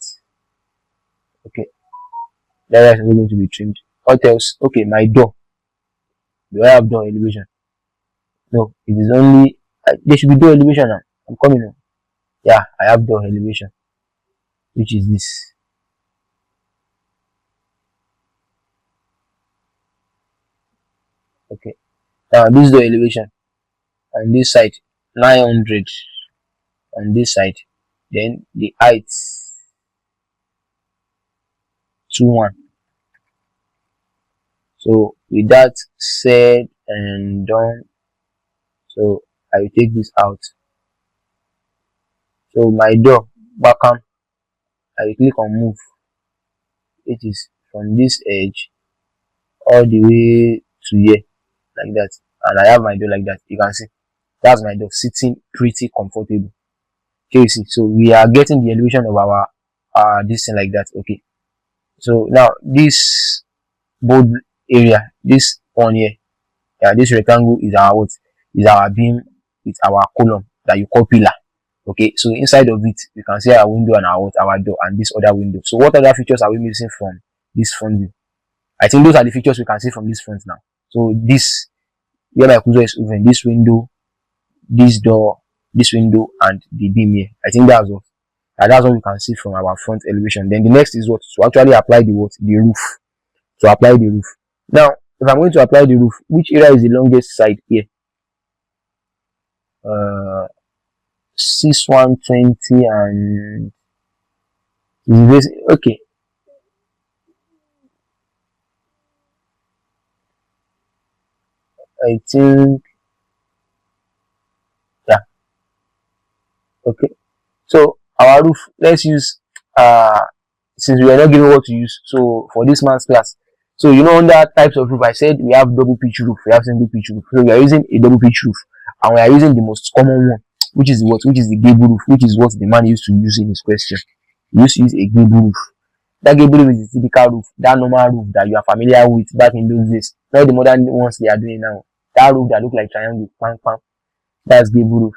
Okay. That area is going to be trimmed. What else? Okay, my door. Do I have door elevation? No, it is only, there should be door elevation now. I'm coming now. Yeah, I have door elevation, which is this. Okay. Now this is the elevation. On this side, 900. On this side, then the height 21. So with that said and done, so I will take this out. So my door back on, I will click on move. It is from this edge all the way to here, like that, and I have my door like that. You can see that's my door sitting pretty comfortable. Okay, you see, so we are getting the elevation of our this thing like that. Okay, so now this bold area, this one here, Yeah, this rectangle is our what? Is our beam, it's our column that you call pillar. Okay, so inside of it, you can see our window and our door and this other window. So what other features are we missing from this front view? I think those are the features we can see from this front now. So this, where my cursor is moving, this window, this door, this window, and the beam here. I think that's what. That's what we can see from our front elevation. Then the next is what? To actually apply the what? The roof. To apply the roof. Now, if I'm going to apply the roof, which area is the longest side here? 6120 and this, okay. I think, yeah. Okay. So our roof, let's use since we are not given what to use, so for this man's class, so you know, under types of roof, I said we have double pitch roof, we have single pitch roof. So we are using a double pitch roof, and we are using the most common one, which is what? Which is the gable roof, which is what the man used to use in his question. He used to use a gable roof. That gable roof is the typical roof, that normal roof that you are familiar with back in those days. Not the modern ones they are doing now. That roof that look like triangle, pang, pang. That's gable roof.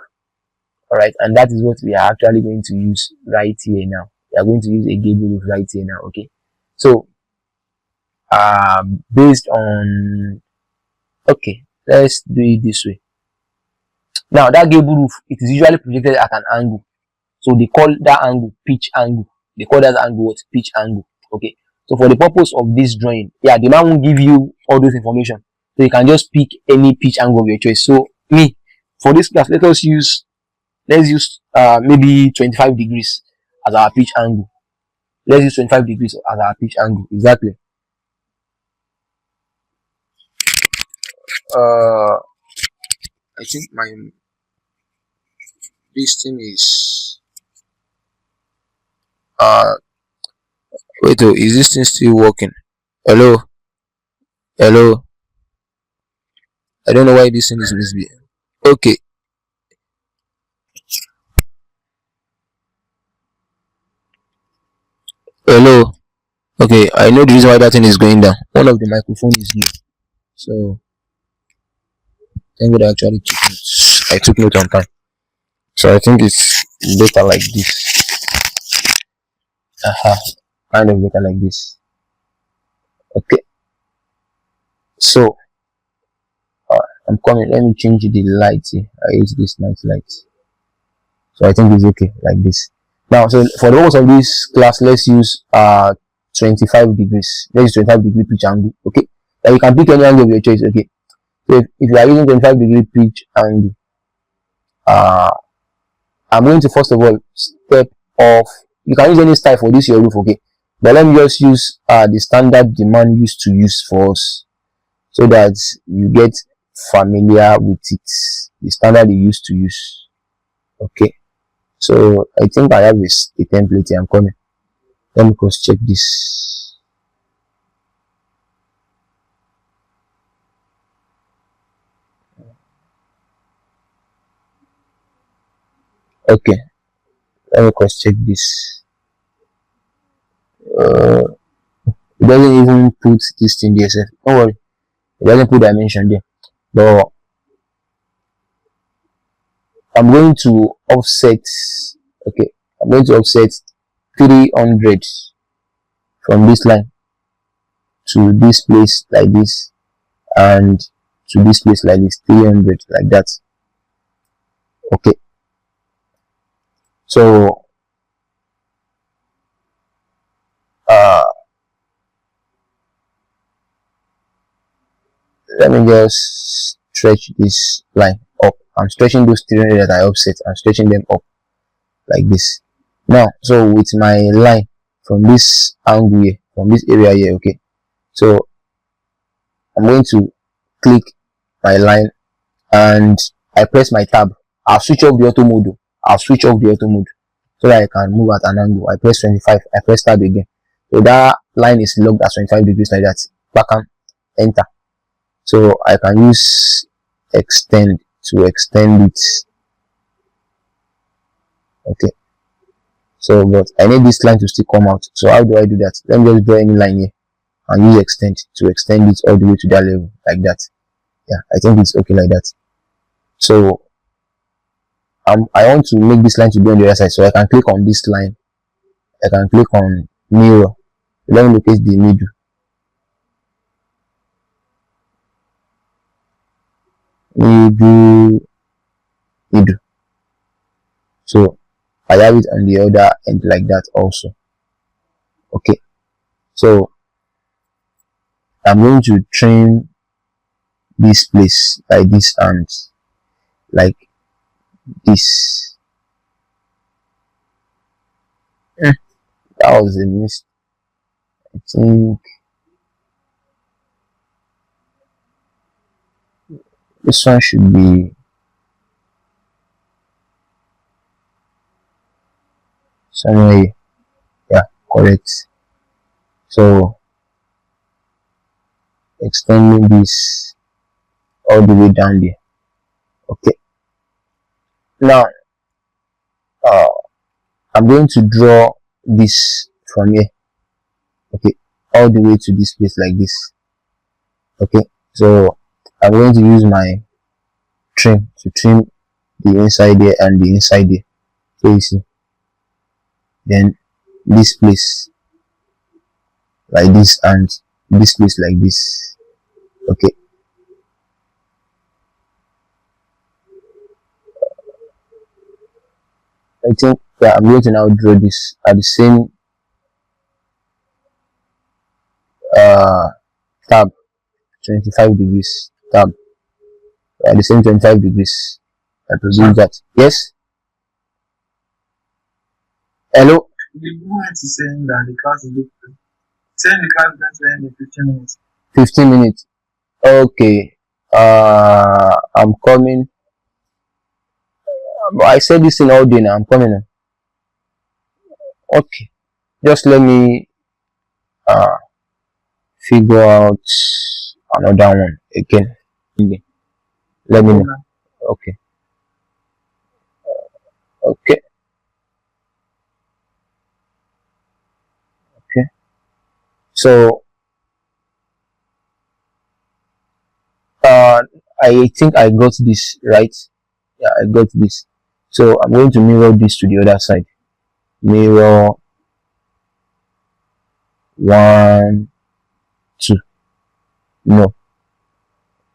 Alright, and that is what we are actually going to use right here now. We are going to use a gable roof right here now. Okay, so based on, okay, let's do it this way. Now that gable roof, it is usually projected at an angle, so they call that angle pitch angle. They call that angle what? Pitch angle. Okay, so for the purpose of this drawing, yeah, the man won't give you all those information, so you can just pick any pitch angle of your choice. So me, for this class, let's use maybe 25 degrees as our pitch angle. Let's use 25 degrees as our pitch angle. Exactly. I think this thing is wait, is this thing still working? Hello? Hello? I don't know why this thing is misbehaving. Okay. Hello? Okay, I know the reason why that thing is going down. One of the microphone is here. So thank God I actually took notes. I took note on time. So I think it's better like this. Kind of better like this. Okay. So I'm coming. Let me change the light here. I use this night light. So I think it's okay like this. Now, so for the purpose of this class, let's use 25 degrees. Let's use 25 degree pitch angle. Okay. Now you can pick any angle of your choice. Okay. So if you are using 25 degree pitch angle, I'm going to first of all step off. You can use any style for this your roof, okay? But let me just use the standard the man used to use for us, so that you get familiar with it. The standard he used to use. Okay. So I think I have a template here. I'm coming. Let me cross check this. Okay, let me cross check this. It doesn't even put this thing there. Don't worry, it doesn't put dimension there. But I'm going to offset. Okay, I'm going to offset 300 from this line to this place like this, and to this place like this, 300 like that. Okay. So let me just stretch this line up. I'm stretching those 300 that I offset. I'm stretching them up like this. Now, so with my line from this angle here, from this area here, okay. So I'm going to click my line and I press my tab. I'll switch off the auto mode. I'll switch off the auto mode so that I can move at an angle. I press 25. I press tab again. So that line is locked at 25 degrees like that. Back and enter. So I can use extend to extend it. Okay. So, but I need this line to still come out. So how do I do that? Let me just draw any line here and use extend to extend it all the way to that level like that. Yeah, I think it's okay like that. So I want to make this line to be on the other side, so I can click on this line. I can click on mirror. Let me locate the middle. Middle. So I have it on the other end like that also. Okay, so I'm going to trim this place like this and like this. That was a mistake. I think this one should be somewhere here. Yeah, correct. So extending this all the way down there. Okay, now I'm going to draw this from here. Okay, all the way to this place like this. Okay, so I'm going to use my trim to trim the inside there and the inside there. So you see, then this place like this and this place like this. Okay, I think I'm going to now draw this at the same tab 25 degrees tab at the same 25 degrees. I presume that. Yes, hello. The moment is saying that the class is saying the class is going to end in 15 minutes. 15 minutes. Okay, I'm coming. I said this in all day now. I'm coming. Okay, just let me figure out another one again. Let me know. Okay. Okay. Okay. So I think I got this right. Yeah, I got this. So I'm going to mirror this to the other side. Mirror 1, 2. No.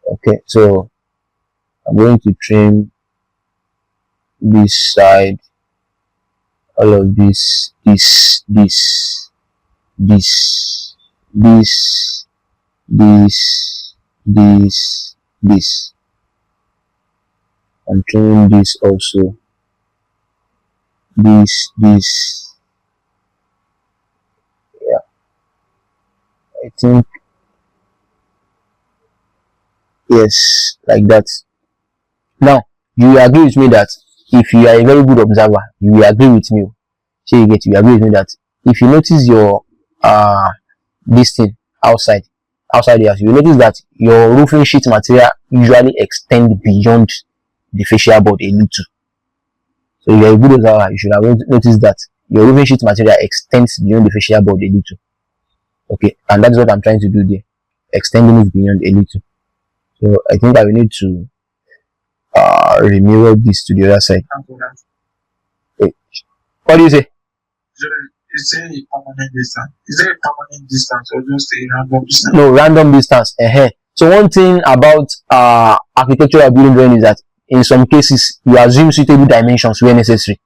Okay, so I'm going to trim this side, all of this, this, I'm trimming this also, this, yeah, I think, yes, like that. Now, you will agree with me that if you are a very good observer, you will agree with me. So you agree with me that if you notice your this thing outside the house, you notice that your roofing sheet material usually extend beyond the fascia board a little. So if you are a good observer, you should have noticed that your roofing sheet material extends beyond the fascia board a little. Okay, and that's what I'm trying to do there, extending it beyond a little. So I think I will need to remirror this to the other side. Wait, what do you say? Is there a permanent distance? Is there a permanent distance or just a random distance? No, random distance. So one thing about architectural building drawing is that in some cases you assume suitable dimensions where necessary.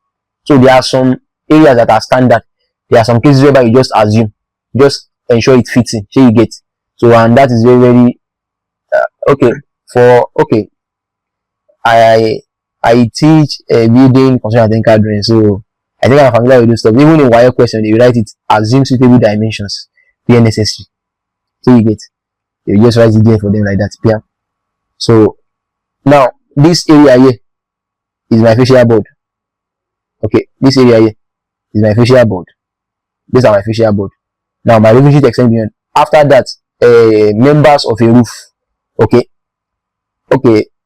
So there are some areas that are standard. There are some cases whereby you just assume, just ensure it fits in. So you get. So and that is very okay. Okay. I teach building construction and drawing, so I think I'm familiar with this stuff. Even in wire question, they write it assume suitable dimensions where necessary. So you get. You just write it there for them like that. Yeah. So now this area here is my fascia board. Okay, this area here is my fascia board. These are my fascia board. Now my roofing sheet extends beyond. After that, members of a roof. Okay.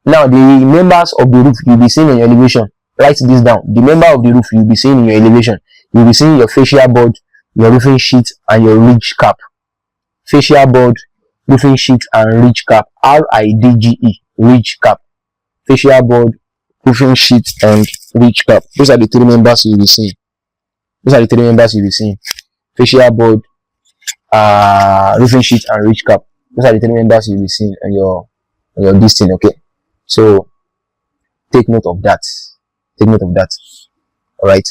Now the members of the roof you'll be seeing in your elevation. Write this down. The member of the roof you'll be seeing in your elevation. You'll be seeing your fascia board, your roofing sheet, and your ridge cap. Fascia board, roofing sheet and ridge cap. RIDGE, ridge cap. Fascia board, roofing sheet and ridge cap. Those are the three members you'll be seeing. Fascia board, roofing sheet and ridge cap. Those are the three members you'll be seeing on your this thing. Okay, so take note of that. All right.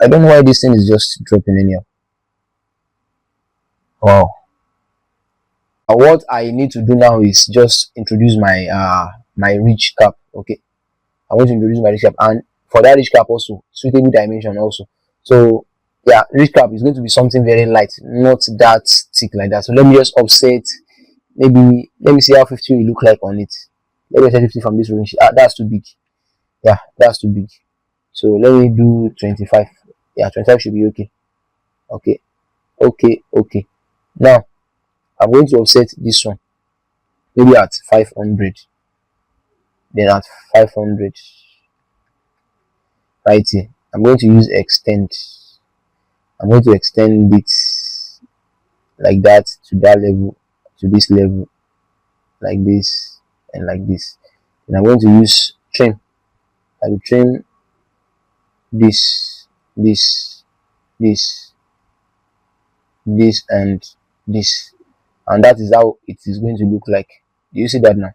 I don't know why this thing is just dropping in here. Wow. What I need to do now is just introduce my my ridge cap. Okay, I want to introduce my ridge cap, and for that ridge cap also suitable dimension also. So yeah, ridge cap is going to be something very light, not that thick like that. So let me just offset. Maybe let me see how 50 will look like on it. Let me set 50 from this range. That's too big. Yeah, that's too big. So let me do 25. Yeah, 25 should be okay. Okay. Now I'm going to offset this one maybe at 500. Then at 500 right here, I'm going to use extend. I'm going to extend it like that to that level, to this level, like this and like this. And I'm going to use trim. I will trim this and this, and that is how it is going to look like. Do you see that now?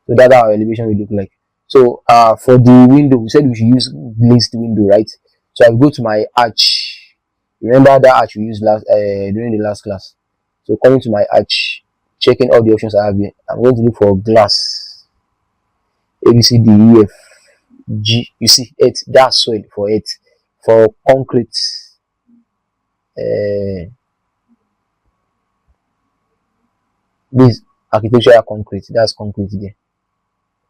So that's how our elevation will look like. So for the window, we said we should use glazed window, right? So I'll go to my arch. Remember that arch we used last during the last class. So coming to my arch, checking all the options I have here, I'm going to look for glass. A B C D E F G. You see 8, that's soil for 8. For concrete, this architectural concrete, that's concrete there.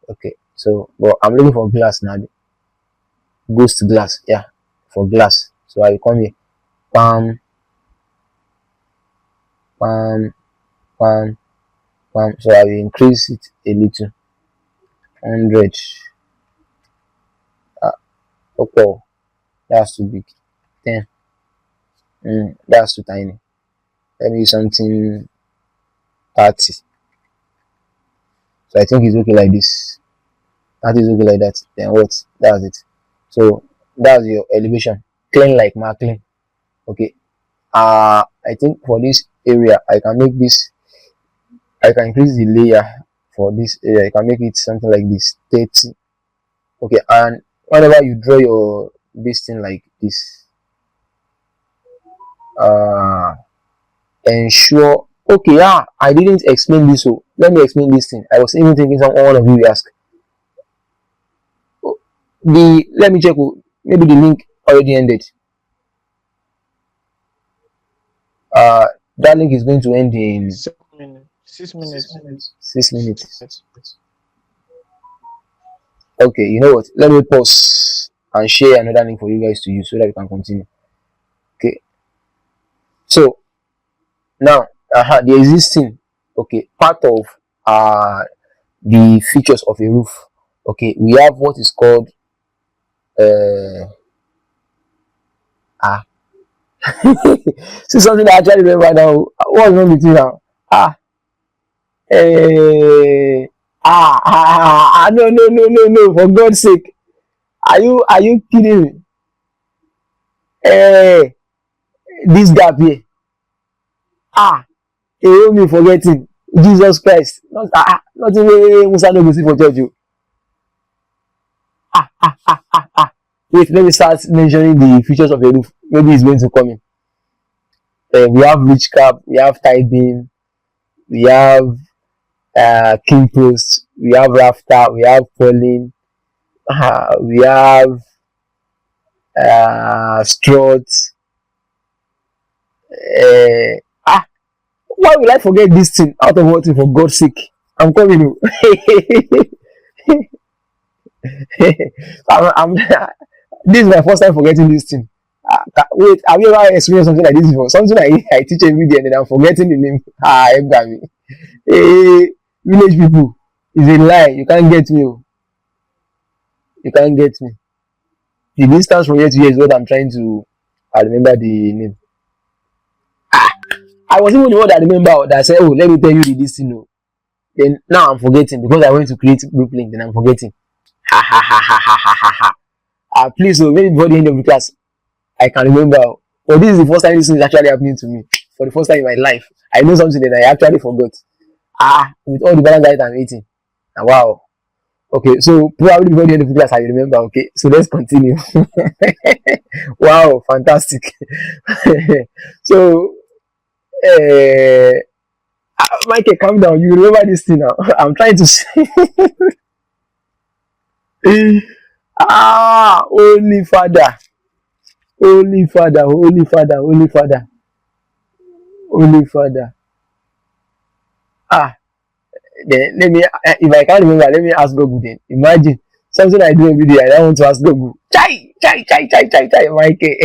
Okay, so but I'm looking for glass now. Ghost glass, yeah, for glass. So I will come here, palm. So I will increase it a little, 100. Okay, that's too big. 10. That's too tiny. Let me use something 30. So I think it's okay like this. That is okay like that. Then what? That's it. So that's your elevation. Clean like Maclean. Okay. I think for this area I can make this. I can increase the layer for this area. I can make it something like this, 30. Okay, and whenever you draw your this thing like this, ensure. Okay, yeah, I didn't explain this, so let me explain this thing. I was even thinking one of you will ask. Let me check. Maybe the link already ended. That link is going to end in 6 minutes. 6 minutes. Okay, you know what? Let me pause and share another link for you guys to use so that we can continue. Okay. So now the existing part of the features of a roof. Okay, we have what is called see something I actually remember now. What's wrong with you now? No, for God's sake. Are you kidding me? This gap here. Me forgetting. Jesus Christ. Not even Musa no go see for church. Wait, let me start mentioning the features of a roof. Maybe it's going to come in. We have ridge cap, we have tie beam, we have king post, we have rafter, we have purlin, we have struts. Why will I forget this thing out of what, for God's sake? I'm coming. This is my first time forgetting this thing. Wait, have you ever experienced something like this before? Something I teach every day and then I'm forgetting the name. Village people, it's a lie. You can't get me. You can't get me. The distance from here to here is what I'm trying to. I remember the name. I was even the one that remember that said, oh, let me tell you this thing. Oh. Then now I'm forgetting because I went to create group link, then I'm forgetting. Ha ha ha ha ha ha ha ha. Please, so maybe before the end of the class, I can remember. But this is the first time this thing is actually happening to me. For the first time in my life, I know something that I actually forgot. With all the balance diet I'm eating. Wow. Okay, so probably before the end of the class, I remember. Okay, so let's continue. Wow, fantastic. So, uh, Michael, calm down. You remember this thing now. I'm trying to say. Holy Father, Holy Father, Holy Father, Holy Father, Holy Father. Ah, then let me, if I can't remember, let me ask Google then. Imagine something I do every day. I don't want to ask Google. Chai, chai, chai, chai, chai, chai, Michael.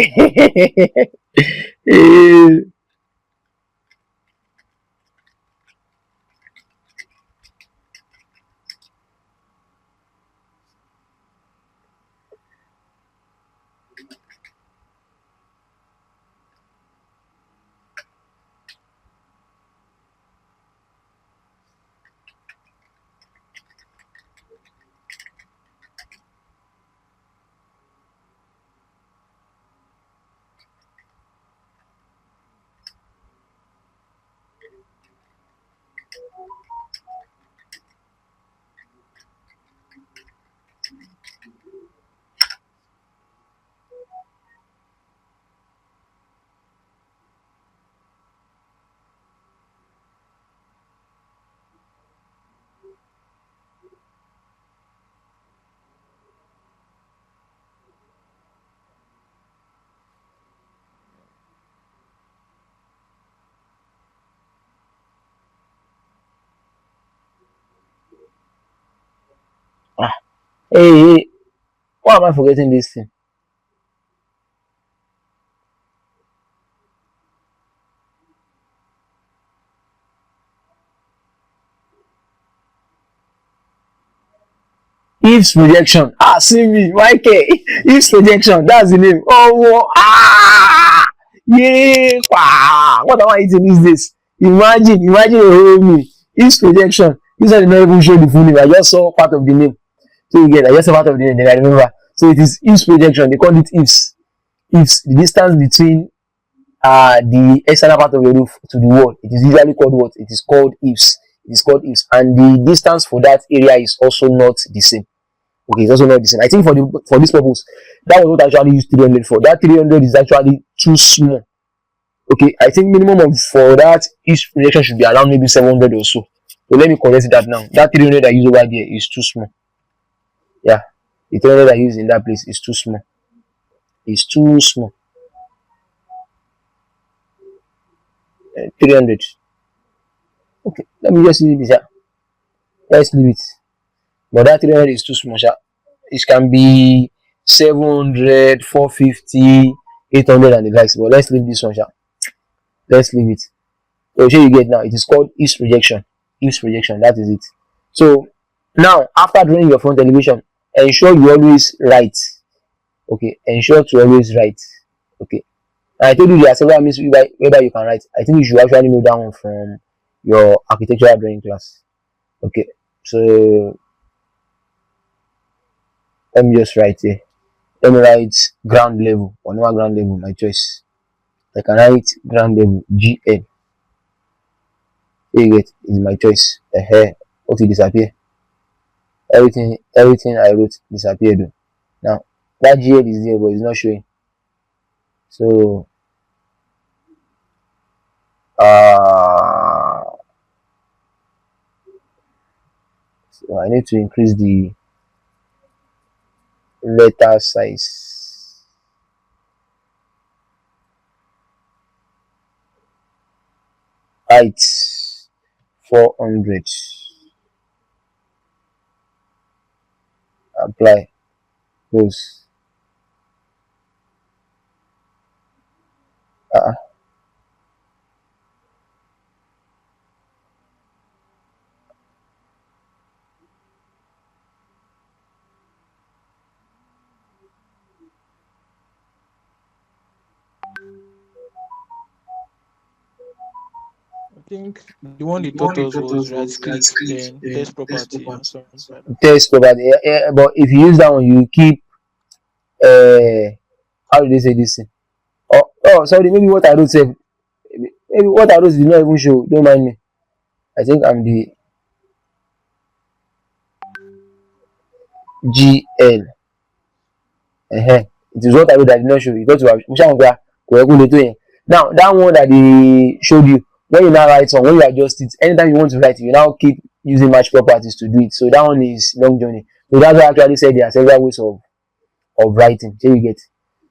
Eh, ah, hey, why am I forgetting this thing? If's projection. See me, Michael. If's projection. That's the name. Yeah. Wow. What am I eating these days? Imagine a whole me. If's projection. This one did not even show the full name. I just saw part of the name. So you get, I just saw part of the name. Then I remember. So it is If's projection. They call it If's. If's the distance between the external part of the roof to the wall. It is usually called what? It is called If's. It is called If's, and the distance for that area is also not the same. Okay, it's also not the same. I think for this purpose, that was what I actually used 300 for. That 300 is actually too small. Okay, I think minimum of for that each projection should be around maybe 700 or so. So let me correct that now. That 300 I use over there is too small. Yeah, the 300 I use in that place is too small. It's too small. 300. Okay, let me just leave it. Yeah. Let's leave it. But that 300 is too small. Yeah. It can be 700, 450, 800 and the likes. But let's leave this one. Yeah. Let's leave it. So here you get now. It is called east projection. East projection. That is it. So now after drawing your front elevation, ensure you always write. Okay. Ensure to always write. Okay. And I told you there are several means whereby you can write. I think you should actually know that one from your architectural drawing class. Okay. So let me just write here. Let me write ground level or normal ground level, my choice. I can write ground level GL. Here you get is my choice. What will disappear? Everything I wrote disappeared. Now that GL is there but it's not showing. So uh so I need to increase the letter size. Height 400. Apply. Close. Uh, think the one they taught us was right click, then test property or something like that. Test property. But if you use that one, you keep how do they say this thing? Oh, sorry, maybe what I wrote say maybe what I wrote did not even show. Don't mind me. I think I'm the GL. It is what I wrote that did not show. You got to now that one that they showed you, when you now write some, when you adjust it, anytime you want to write, you now keep using match properties to do it. So that one is long journey. So that's why I actually said there are several ways of writing. So you get.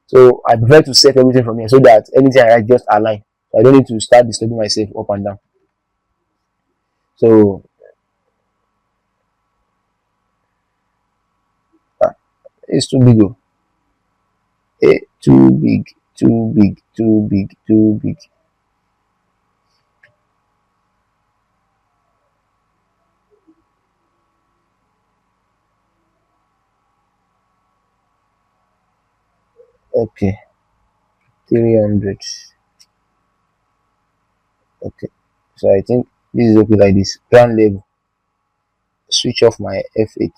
So I prefer to set everything from here so that anything I write just align. So I don't need to start disturbing myself up and down. So it's too big. Too big, too big, too big, too big. Okay, 300. Okay, so I think this is okay like this. Ground level. Switch off my F8.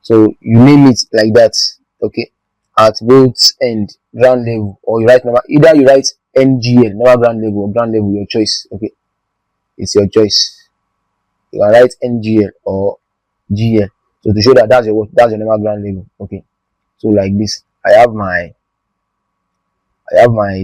So you name it like that. Okay, at both end ground level, or you write number, either you write NGL, number ground level, or ground level, your choice. Okay, it's your choice. You can write NGL or GL. So to show that that's your number ground level. Okay, so like this, I have my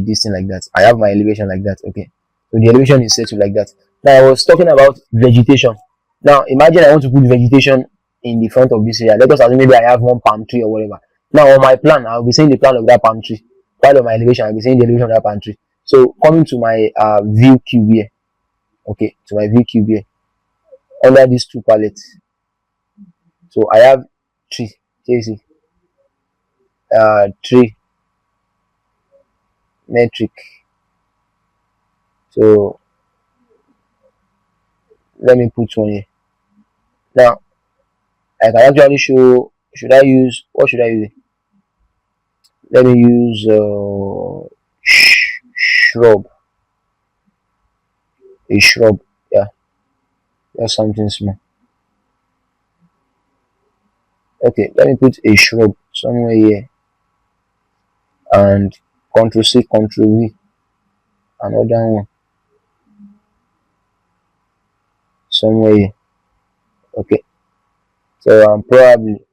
this thing like that. I have my elevation like that. Okay, so the elevation is set to like that. Now I was talking about vegetation. Now imagine I want to put vegetation in the front of this area. Let us assume maybe I have one palm tree or whatever. Now on my plan, I'll be saying the plan of that palm tree. While on my elevation, I'll be saying the elevation of that palm tree. So coming to my view cube here. Okay, to my view cube here. Under these two palettes. So I have tree. You see? Tree metric. So let me put one here. Now I can actually show. Should I use what should I use? Let me use shrub. A shrub, yeah, that's something small. Okay, let me put a shrub somewhere here and Control C, Control V, another one somewhere here. Okay, so I'm probably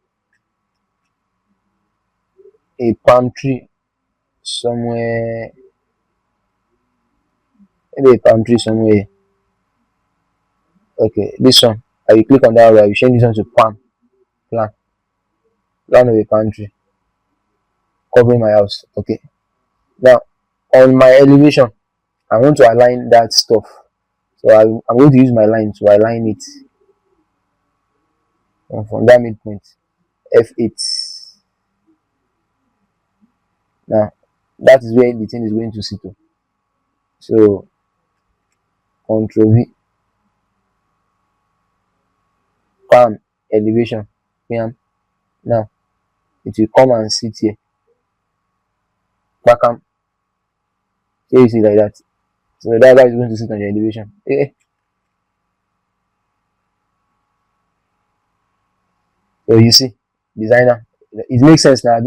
a palm tree somewhere, maybe a palm tree somewhere here. Okay, this one, I will click on that one, I will change this one to palm, plan of a palm tree covering my house. Okay, now on my elevation, I want to align that stuff. So I'm going to use my line to align it from that midpoint, F8. Now, that is where the thing is going to sit. So, Control V, palm, elevation, bam. Now, it will come and sit here. Back up. Here you see like that. So that guy is going to sit on the elevation. So you see, designer, it makes sense now.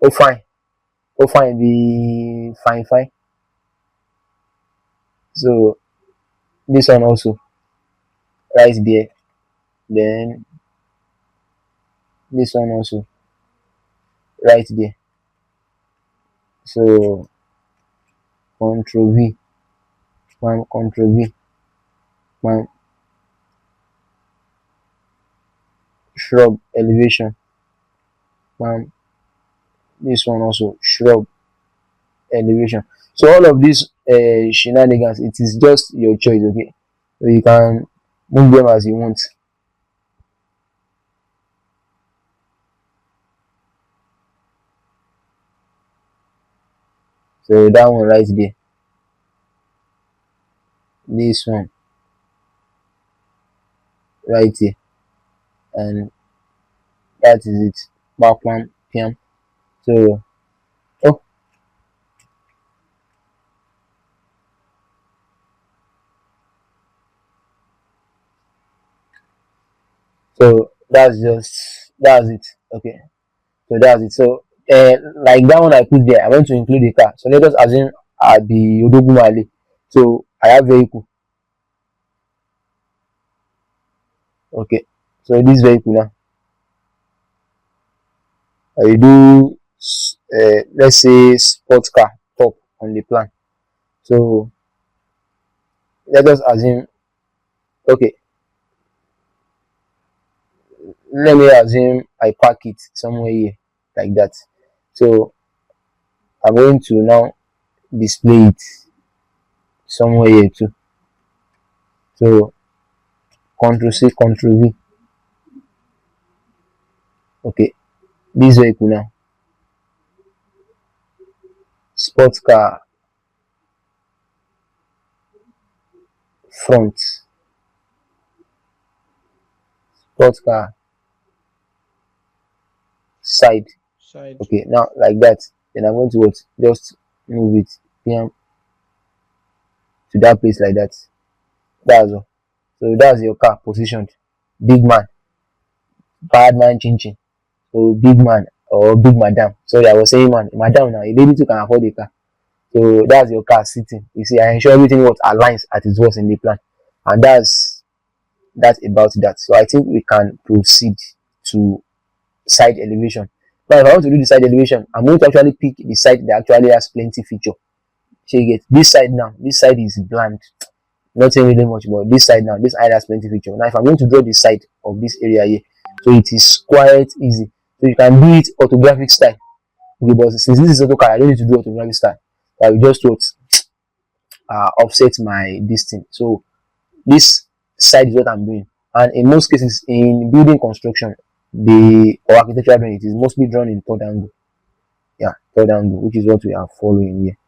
Oh fine, be fine. So this one also right there. Then this one also right there. So Control V, Control V, shrub elevation, this one also shrub elevation. So all of these shenanigans, it is just your choice. Okay, so you can move them as you want. So that one right there, this one right here, and that is it. Back one PM. So oh, So that's it. Okay. So that's it. So like that one I put there, I want to include a car. So let us assume the Odogumale. So I have vehicle. Okay. So this vehicle now, I do let's say sports car top on the plan. So let us assume, okay, let me assume I park it somewhere here like that. So I'm going to now display it somewhere here too. So Control C, Control V. Okay, this vehicle now, sports car front, sports car side. Side. Okay, now like that. Then I'm going to what? Just move it PM to that place like that. That's all. So that's your car positioned. Big man, bad man, chin chin. So big man or big madam. Sorry, I was saying man, madam now. A lady too can afford a car. So that's your car sitting. You see, I ensure everything what aligns as it was in the plan, and that's about that. So I think we can proceed to side elevation. Now, if I want to do the side elevation, I'm going to actually pick the side that actually has plenty feature. So you get this side now. This side is bland, not saying really much, but this side now, this side has plenty feature. Now, if I'm going to draw the side of this area here, so it is quite easy. So you can do it orthographic style. Okay, but since this is AutoCAD, I don't need to do orthographic style. I will just offset my distance. So this side is what I'm doing. And in most cases, in building construction, the or architectural drawing, it is mostly drawn in third angle. Yeah, third angle, which is what we are following here.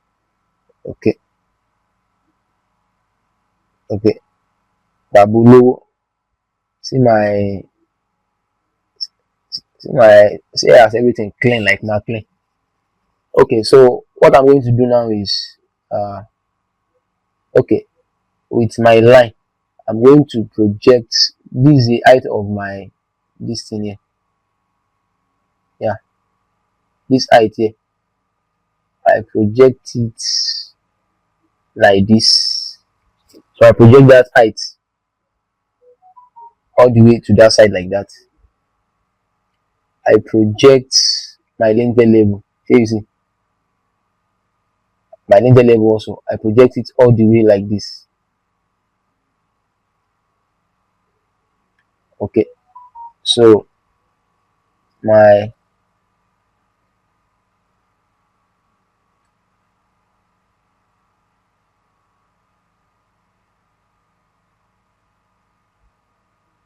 Okay, okay. Babulo, see my see as everything clean like now clean. Okay, so what I'm going to do now is okay, with my line, I'm going to project this is the height of my this thing here. Yeah, this height here. I project it like this. So I project that height all the way to that side like that. I project my lintel level. Here you see my lintel level also. I project it all the way like this. Okay. So my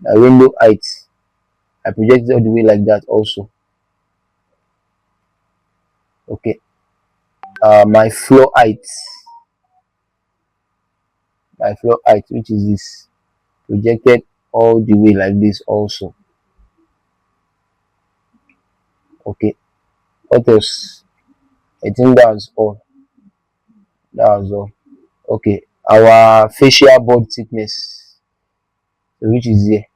window height, I project it all the way like that also. Okay. My floor height, which is this, projected all the way like this also. Okay. What else? I think that's all. That's all. Okay. Our facial board thickness, which is here.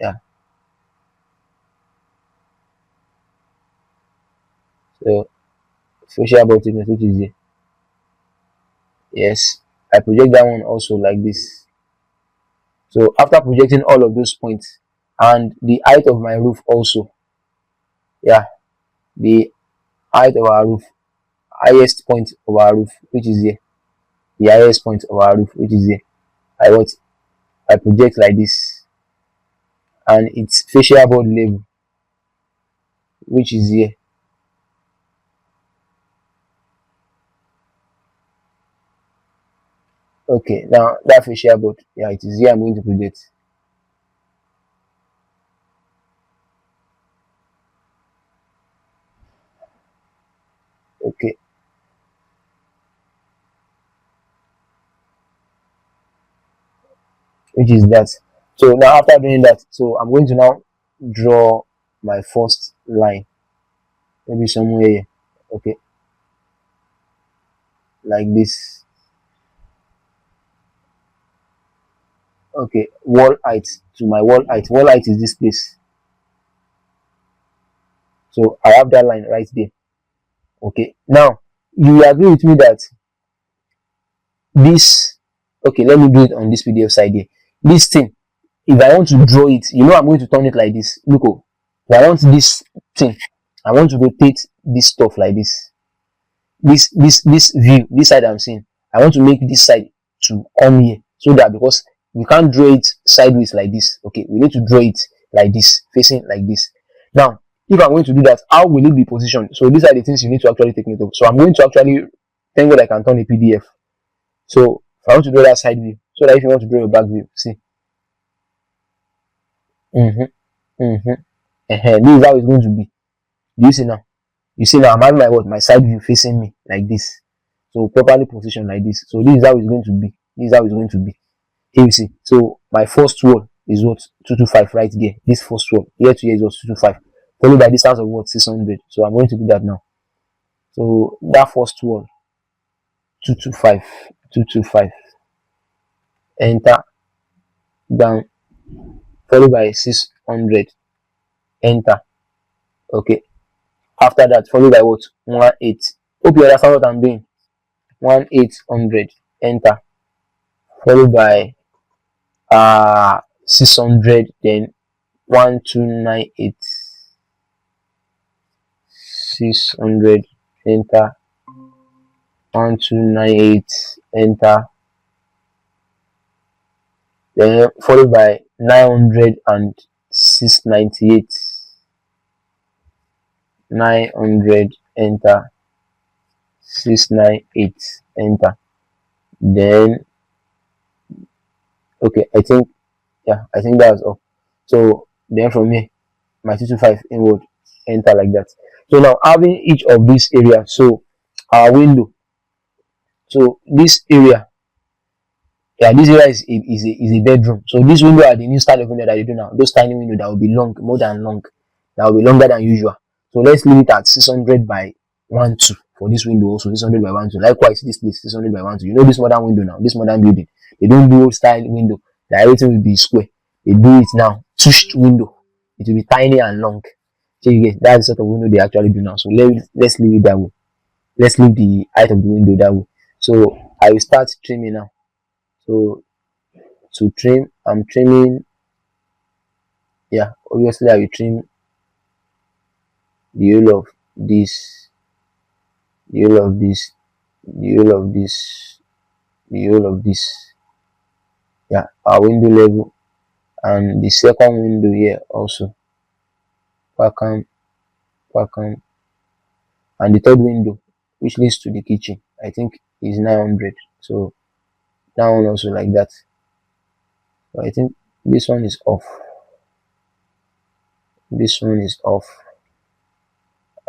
Yeah. So facial board thickness, which is here. Yes. I project that one also like this. So after projecting all of those points and the height of my roof also, yeah, the height of our roof, highest point of our roof, which is here, the highest point of our roof, which is here. I project like this, and its facial board level, which is here. Okay, now that facial board, yeah, it is here. I'm going to project. Okay, which is that. So now after doing that, so I'm going to now draw my first line, maybe somewhere here. Okay, like this. okay, wall height to my wall height. Wall height is this place. So I have that line right there. Okay, now you agree with me that this, okay, let me do it on this PDF side here. This thing, if I want to draw it, I'm going to turn it like this. Look, oh, if I want this thing, I want to rotate this stuff like this. This view, this side I'm seeing, I want to make this side to come here, so that, because we can't draw it sideways like this. Okay, we need to draw it like this, facing like this. Now, if I'm going to do that, how will it be positioned? So these are the things you need to actually take note of. So I'm going to actually, thank God I can turn a PDF. So if I want to draw that side view, so that if you want to draw a back view, see. This is how it's going to be. Do you see now? You see now I'm having my side view facing me like this. So properly positioned like this. So this is how it's going to be. This is how it's going to be. Here you see. So my first wall is what? 225 right there. This first wall. Here to here is what? 225. Followed by distance of what? 600. So I'm going to do that now. So that first wall, 225. 225. Enter. Down. Followed by 600. Enter. Okay. After that, followed by what? 18. Hope you understand what I'm doing. 1800. Enter. Followed by 600. Then 1298. 600. Enter. 1298. Enter. Then followed by 900 and 698. 900. Enter. 698. Enter. Then okay, I think that's all. So then from here, my 225 inward, enter like that. So now having each of these areas, so our window, so this area, this area is a bedroom. So this window are the new style of window that they do now. Those tiny windows that will be long, more than long, that will be longer than usual. So let's leave it at 600 by 12 for this window. Also 600 by 12. Likewise, this place 600 by 12. This modern window now, this modern building, they don't do old style window that everything will be square. They do it now tushed window. It will be tiny and long. So you get that's the sort of window they actually do now. So let's leave it that way. Let's leave the height of the window that way. So I will start trimming now. So to trim, I'm trimming. Yeah, obviously I will trim the whole of this, the whole of this, the whole of this, the whole of this. Yeah, our window level, and the second window here also. Welcome, and the third window, which leads to the kitchen, I think is 900. So that one also like that. So I think this one is off. This one is off,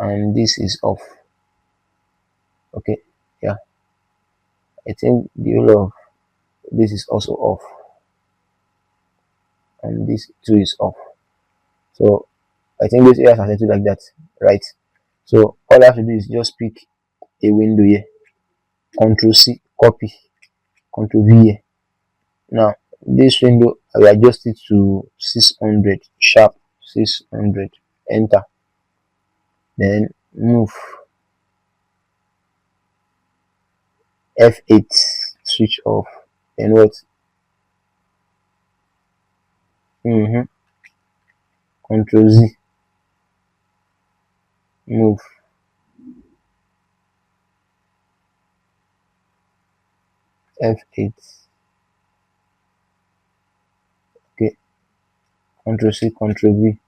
and this is off. Okay, yeah. I think the whole of this is also off, and this too is off. So I think those areas are settled like that, right? So all I have to do is just pick a window here, Control C, copy, Control V here. Now this window I will adjust it to 600, sharp 600, enter. Then move F8, switch off, and what? Control Z, move F8. Okay, Control C, Control V.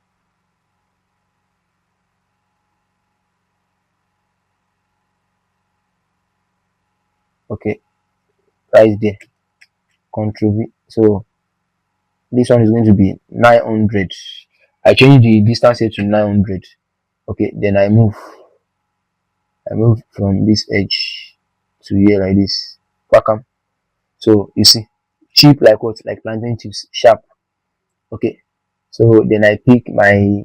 Okay, right there, Control V. So this one is going to be 900. I change the distance here to 900. Okay, then I move from this edge to here like this. Welcome. So you see, cheap like what? Like plantain chips, sharp. Okay, so then I pick my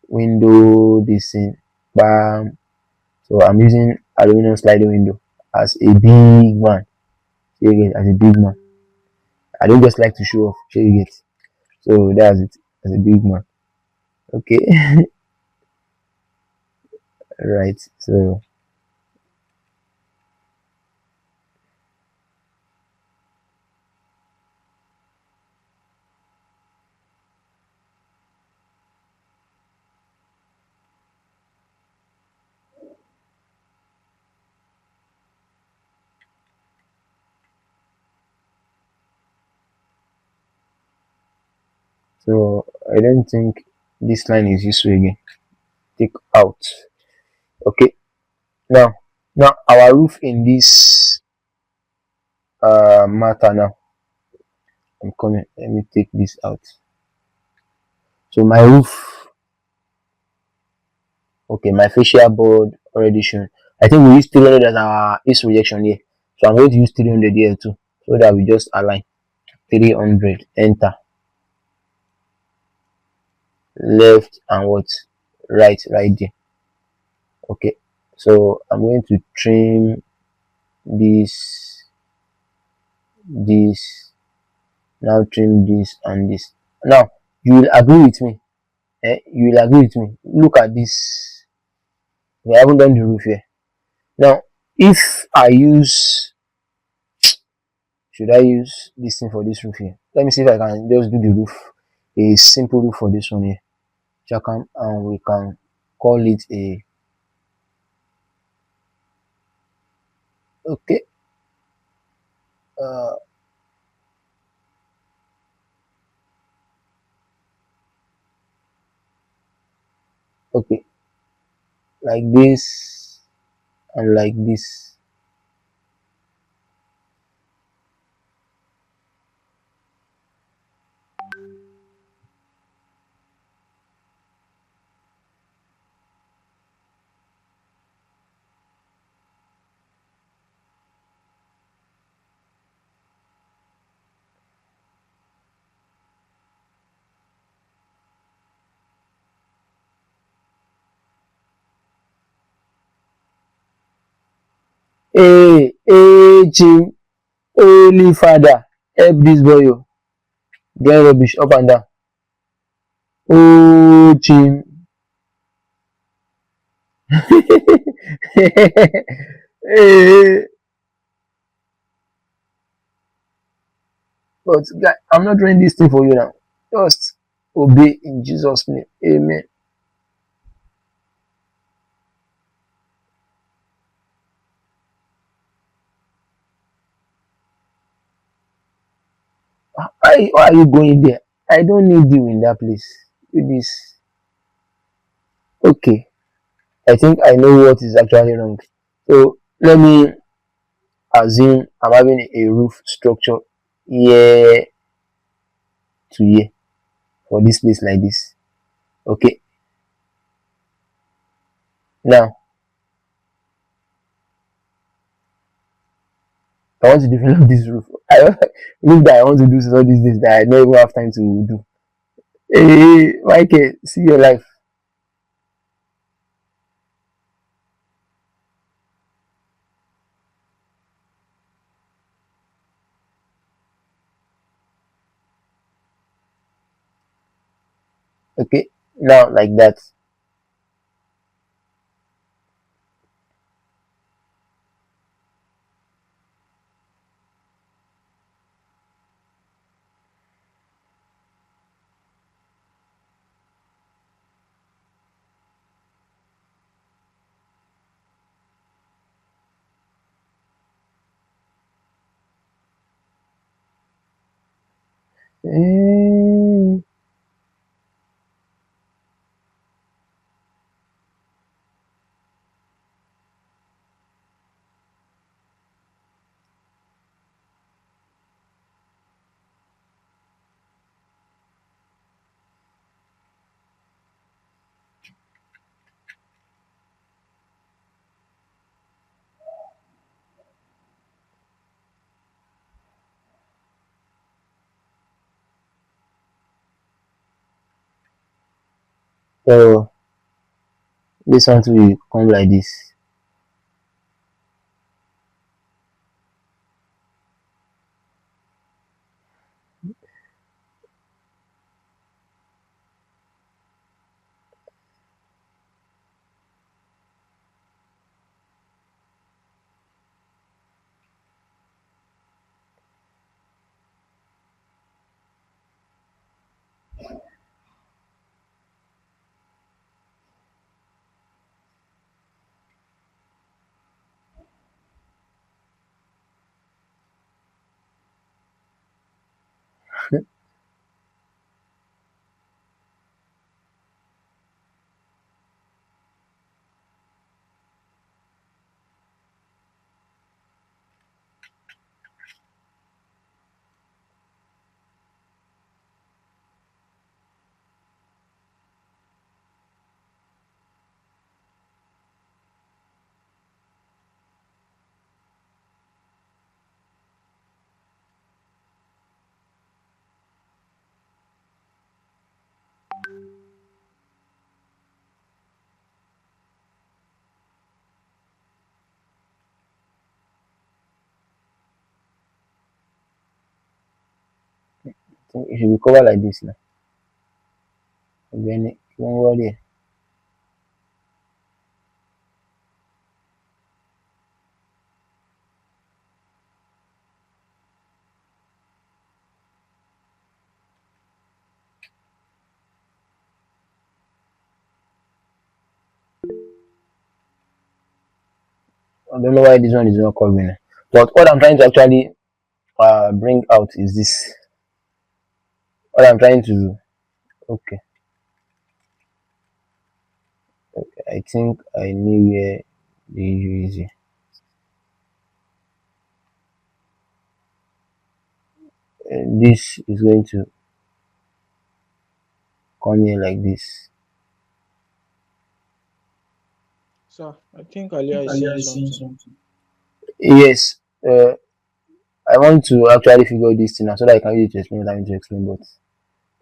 window, this thing, bam. So I'm using aluminum sliding window as a big one. Here again, as a big man. I don't just like to show off. Sure you get. So that's it. As a big man. Okay. Right. So I don't think this line is useful again. Take out. Okay. Now, our roof in this matter now. I'm coming. Let me take this out. So my roof. Okay, my facial board already shown. I think we use 300 as our east rejection here. So I'm going to use 300 here too. So that we just align 300. Enter. Left and what? Right there. Okay. So I'm going to trim this, now trim this and this. Now you will agree with me. You will agree with me. Look at this. We haven't done the roof here. Now, if I use, should I use this thing for this roof here? Let me see if I can just do the roof, a simple roof for this one here. Chakam, and we can call it a, okay. Uh, okay, like this and like this. Hey, Jim, Holy Father, help this boy. Oh. Get rubbish up and down. Oh, Jim. Hey, but guy, I'm not doing this thing for you now. Just obey in Jesus' name. Amen. Why are you going there? I don't need you in that place. Do this. Okay. I think I know what is actually wrong. So let me assume I'm having a roof structure here to here for this place like this. Okay. Now I want to develop this roof. I look that I want to do all these things that I don't even have time to do. Hey, Michael, see your life. Okay, now like that. Eh, So this one will come like this. So it should be covered like this now. Then don't worry. I don't know why this one is not covering. But what I'm trying to actually bring out is this. What I'm trying to do. Okay. Okay. I think I knew where the issue is here. This is going to come here like this. Sir, I think Alia is saying something. Yes. I want to actually figure this thing out so that I can use it to explain what I need to explain. But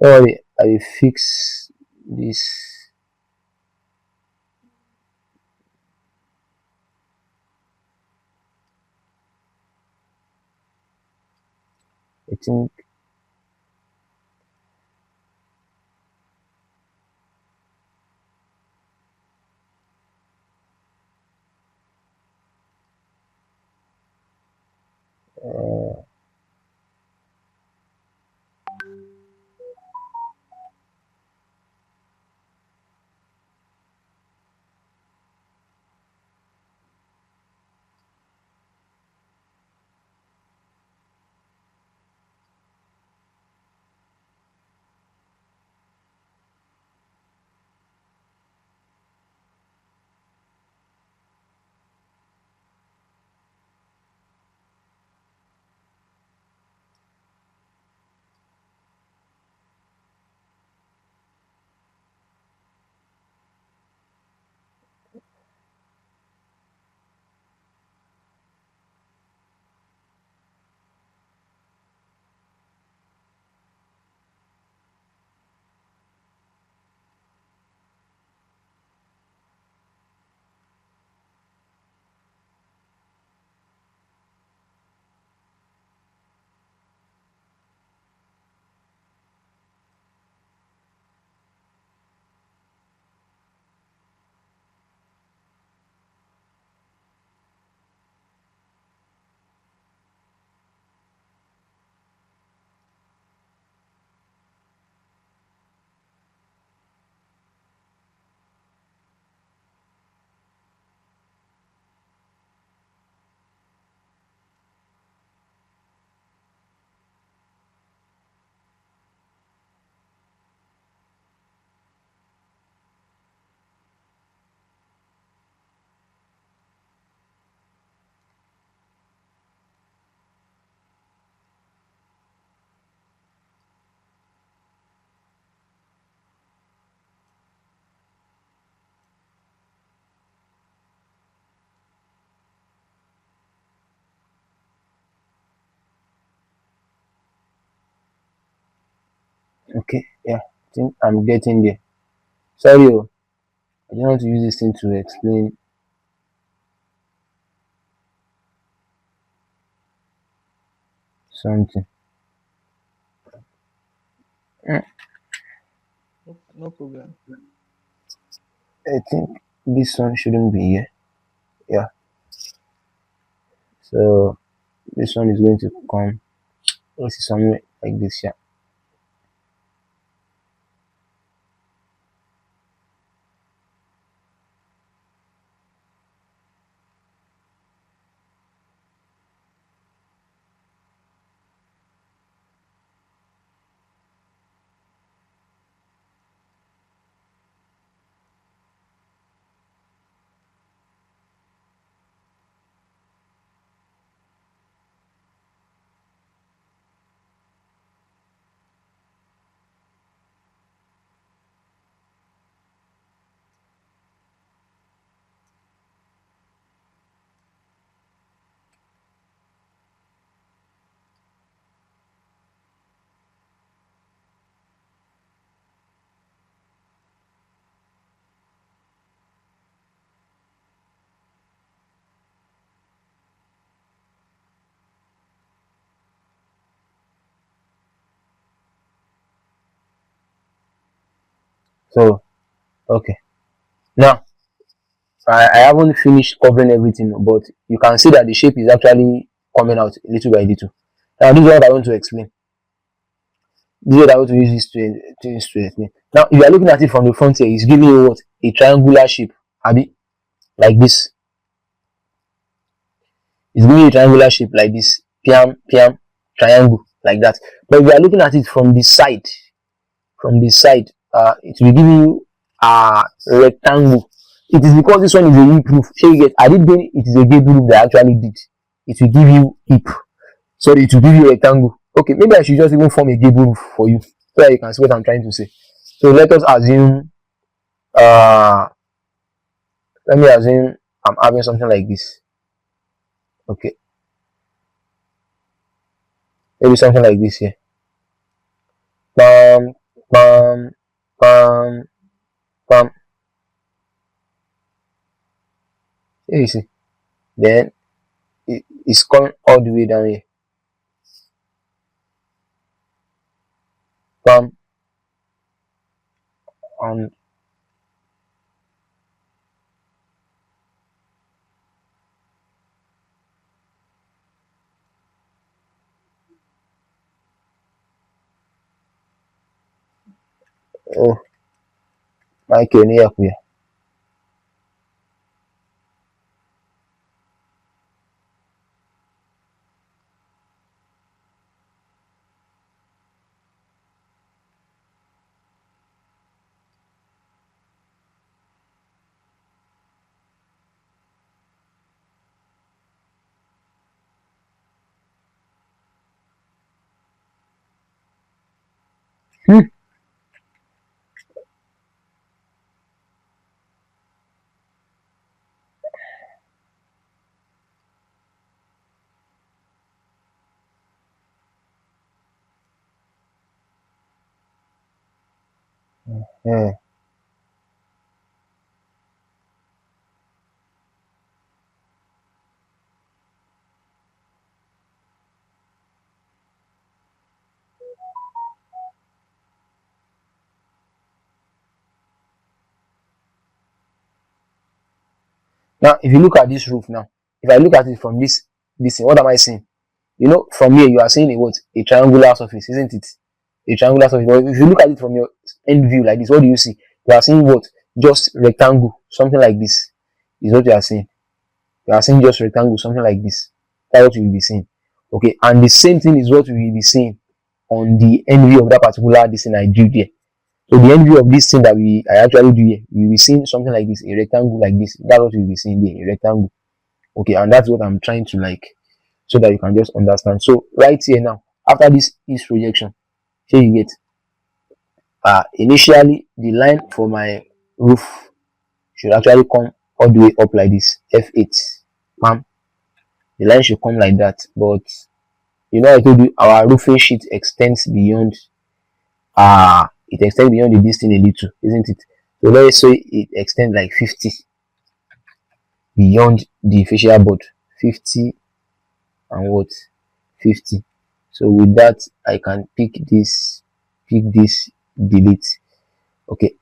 don't worry, I will fix this. I think okay. Yeah, I think I'm getting there. Sorry, oh, I just want to use this thing to explain something. Mm, No, no problem. I think this one shouldn't be here. Yeah. So this one is going to come. Let's see somewhere like this. Yeah. So okay, now I haven't finished covering everything, but you can see that the shape is actually coming out little by little. Now this is what I want to explain. This is what I want to use this to explain. Now if you are looking at it from the front here, it's giving you what, a triangular shape, Abi, like this. It's giving you a triangular shape like this, piam piam, triangle like that. But if you are looking at it from the side, it will give you a rectangle. It is because this one is a hip roof. So you get, I did mean it is a gable roof that I actually did. It will give you hip. Sorry, it will give you rectangle. Okay, maybe I should just even form a gable roof for you so that you can see what I'm trying to say. So let us assume, uh, let me assume I'm having something like this. Okay, maybe something like this here. Bam, bam, bam, bam. Here you see. Then it's coming all the way down here. Bam, and oh, Michael ni yakuya. Hmm. Yeah. Now, if you look at this roof now, if I look at it from this thing, what am I seeing? You know, from here you are seeing a what? A triangular surface, isn't it? A triangular surface. But if you look at it from your end view like this, what do you see? You are seeing what? Just rectangle, something like this. Is what you are seeing. You are seeing just rectangle, something like this. That's what you will be seeing. Okay, and the same thing is what we will be seeing on the end view of that particular this thing I drew here. So the end view of this thing that I actually do here, you will be seeing something like this, a rectangle like this. That's what you will be seeing there, a rectangle. Okay, and that's what I'm trying to like, so that you can just understand. So right here now, after this east projection, here you get initially the line for my roof should actually come all the way up like this, F8. Bam. The line should come like that, but you know I told you our roofing sheet extends beyond it extends beyond the distance a little, isn't it? So let's say it extends like 50 beyond the facial board, 50 and what, 50. So with that I can pick this, delete. Okay,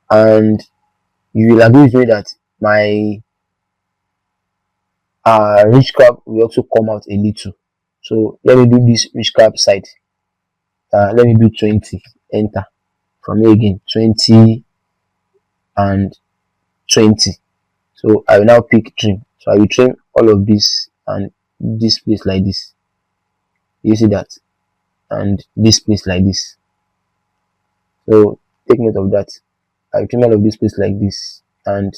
and you will agree with me that my rich cap will also come out a little. So let me do this rich cap side. Let me do 20, enter. From here again 20 and 20. So I will now pick trim. So I will trim all of this and this place like this. You see that? And this place like this. So take note of that. I will trim all of this place like this and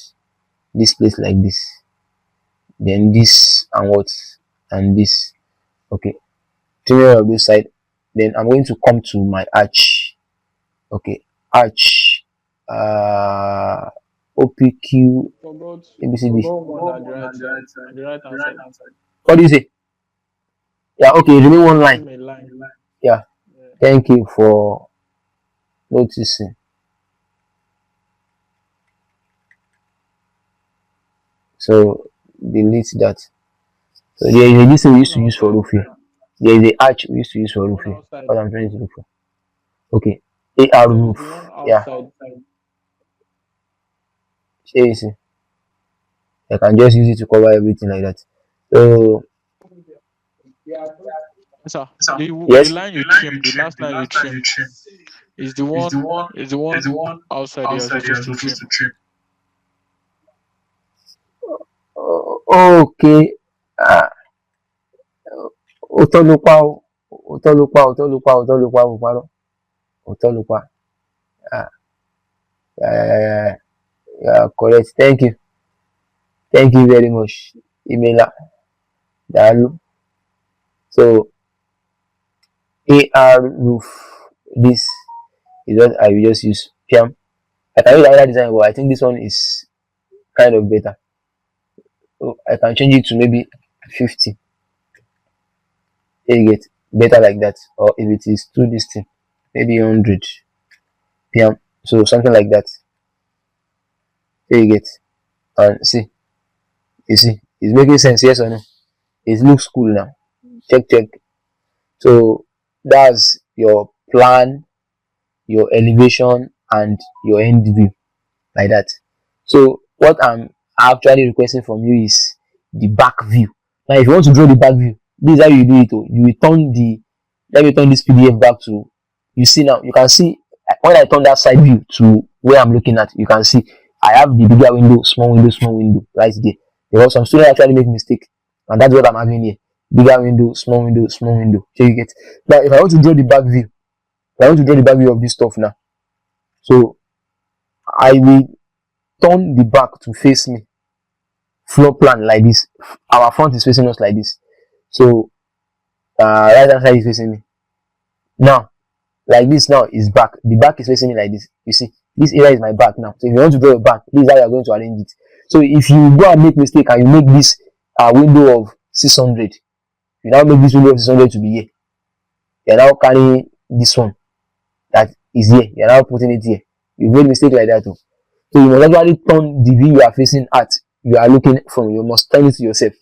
this place like this. Then this and what, and this. Okay, trim all of this side. Then I'm going to come to my arch. Okay, arch. OPQ Forgot ABCD. one at the right side, at the right hand side. What do you say? Yeah, okay, remain one line. Trim a line. Yeah, Yeah. thank you for noticing. So delete that. So there is a this thing we used to use for roof here. There is a arch we used to use for roof One here. outside. What I'm trying to look for. Okay, AR So it's roof. the one Yeah, outside. you see. I can just use it to cover everything like that. So Sir, the yes, line you trim, the last line you trim, is the one outside you are supposed to trim. okay. Ah, òótọ́ ló pa o, òótọ́ ló pa, òótọ́ ló pa, òótọ́ ló pa, kò parọ́, òótọ́ ló pa. Ah, yeah, yeah, correct. Thank you very much, Imela Dalu. So AR roof, this is what I will just use. Piam. I can use another design, but I think this one is kind of better. So I can change it to maybe 50. You get better like that, or if it is too distant, maybe 100 PM. So something like that. You get, and see, you see, it's making sense, yes or no? It looks cool now. Check. So that's your plan, your elevation, and your end view, like that. So what I'm actually requesting from you is the back view. Now, if you want to draw the back view, this is how you do it. Oh. You will turn the, let me turn this PDF back to, you see now, you can see when I turn that side view to where I'm looking at, you can see I have the bigger window, small window right there. Because some students actually make mistake, and that's what I'm having here. Bigger window, small window, small window. So you get. Now, if I want to draw the back view, if I want to draw the back view of this stuff now, so I will turn the back to face me. Floor plan like this. Our front is facing us like this. So right hand side is facing me. Now, like this now is back. The back is facing me like this. You see, this area is my back now. So if you want to draw your back, this is how you are going to arrange it. So if you go and make mistake and you make this window of 600, you now make this window of 600 to be here. You are now carrying this one that is here. You are now putting it here. You made mistake like that too. So you must actually turn the view you are facing at, you are looking from, you must turn it to yourself.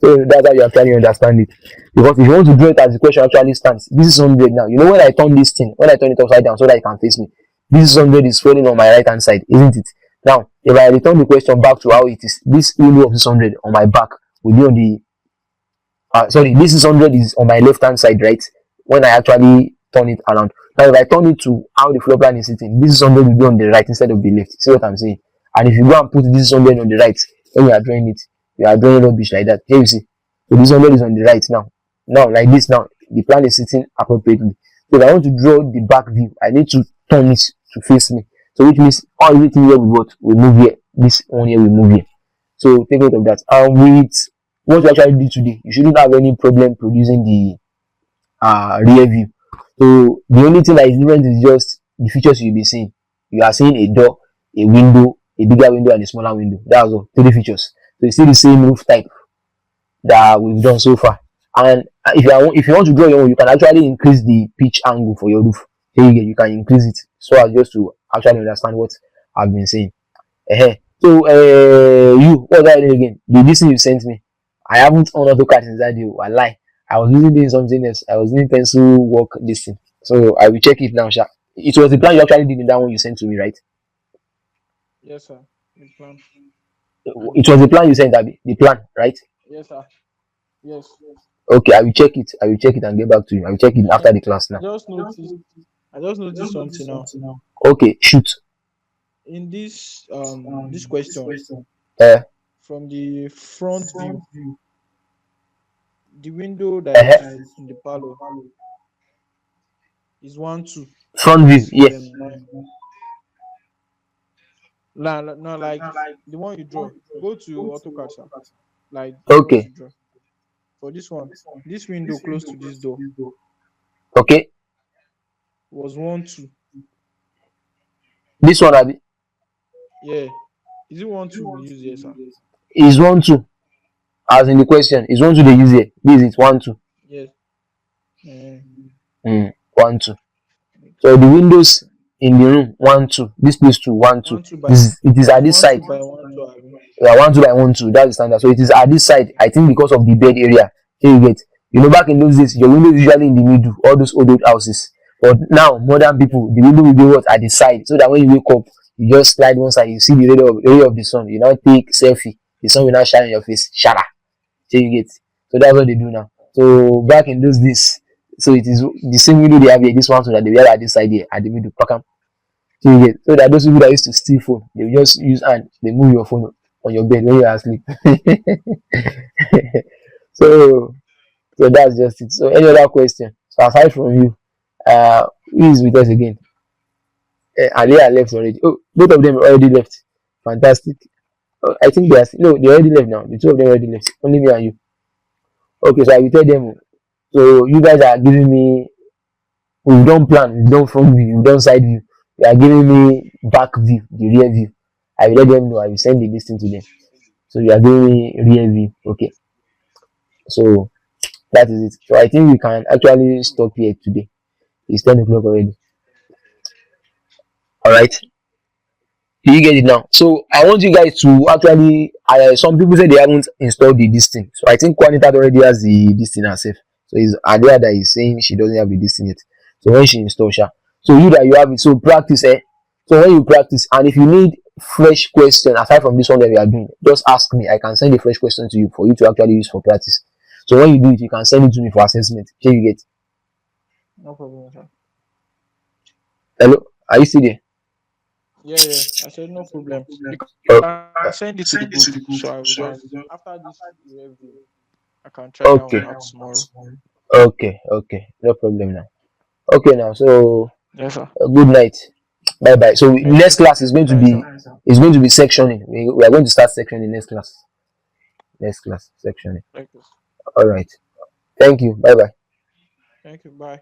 So that's how you actually understand it. Because if you want to draw it as the question actually stands, this is 100 now. You know when I turn this thing, when I turn it upside down so that it can face me, this is 100 is falling on my right hand side, isn't it? Now, if I return the question back to how it is, this window of this 100 on my back will be on the, this is 100 is on my left hand side, right? When I actually turn it around. Now, if I turn it to how the floor plan is sitting, this is 100 will be on the right instead of the left. See what I'm saying? And if you go and put this 100 on the right, when you are drawing it, you are drawing rubbish like that. Here you see. So this 100 is on the right now. Now, like this now, the plan is sitting appropriately. So if I want to draw the back view, I need to turn it to face me. So which means everything here we move here. This one here we move here. So take note of that. And with what we actually did today, you shouldn't have any problem producing the rear view. So the only thing that is different is just the features you'll be seeing. You are seeing a door, a window, a bigger window, and a smaller window. That's all. 3 features. So it's still the same roof type that we've done so far. And if you want to draw your own, you can actually increase the pitch angle for your roof. Here you can increase it so as just to actually understand what I've been saying. So what was I doing again? This thing you sent me, I haven't on AutoCAD since that day. I lie. I was doing something else. I was doing pencil work this thing. So I will check it now, Sha. It was the plan you actually did in that one you sent to me, right? Yes, sir. The plan. It was the plan you sent, Abby. The plan, right? Yes, sir. Yes. Okay, I will check it. I will check it and get back to you. I will check it after the class now. I just noticed something now. Okay, shoot. In this this question, from the front view, the window that is in the parlor is 1, 2. Front view, yeah. No, like the one you draw. Go to AutoCAD, sir. Like okay. For this one, this window close to this door. Okay. Was 1, 2. This one, Abby? Yeah. Is it 1, 2 we use here, sir? Is 1, 2. As in the question, is 1, 2 they use here? This is 1, 2. Yes. 1, 2. So the windows in the room 1, 2. This place 2, 1, 2. It is at this side. 1, 2 yeah, 1, 2 by 1, 2. That's the standard. So it is at this side. I think because of the bed area. Here you get. You know, back in those days, your window is usually in the middle. All those old houses. But now modern people, the window will be what at the side, so that when you wake up, you just slide one side, you see the ray of the sun. You now take selfie. The sun will now shine in your face. Shara. So you get. So that's what they do now. So back in those days, so it is the same window they have here. This one so that they have at this side here at the middle. Pack 'em. So you get. So that those people that used to steal phone, they will just use hand. They move your phone on your bed when you are asleep. so so that's just it. So any other question? So aside from you, who is with us again? Alia left already. Oh, both of them already left. Fantastic. Oh, I think they are no, they already left now. The two of them already left. Only me and you. Okay, so I will tell them. So you guys are giving me. We don't plan. We don't front view. We don't side view. You are giving me back view, the rear view. I will let them know. I will send the listing to them. So you are giving me rear view. Okay. So that is it. So I think we can actually stop here today. It's 10 o'clock already. All right. Do you get it now? So I want you guys to actually. Some people say they haven't installed this thing. So I think Quanita already has this thing herself. So it's Adia that is saying she doesn't have this thing yet. So when she installs, so you that you have it, so practice, eh? So when you practice, and if you need fresh question aside from this one that we are doing, just ask me. I can send a fresh question to you for you to actually use for practice. So when you do it, you can send it to me for assessment. Here you get. No problem, sir. Hello, are you still there? Yeah, I said no problem. You Oh, can send it to the group. So I will just after this review, I can try that okay, one out tomorrow. okay, no problem now. Okay now, so Yes, sir. good night, bye bye. So Thank next you. class is going to Bye, be sir. sectioning. We are going to start sectioning next class. Next class sectioning. Thank you. All right. Thank you. Bye bye. Thank you. Bye.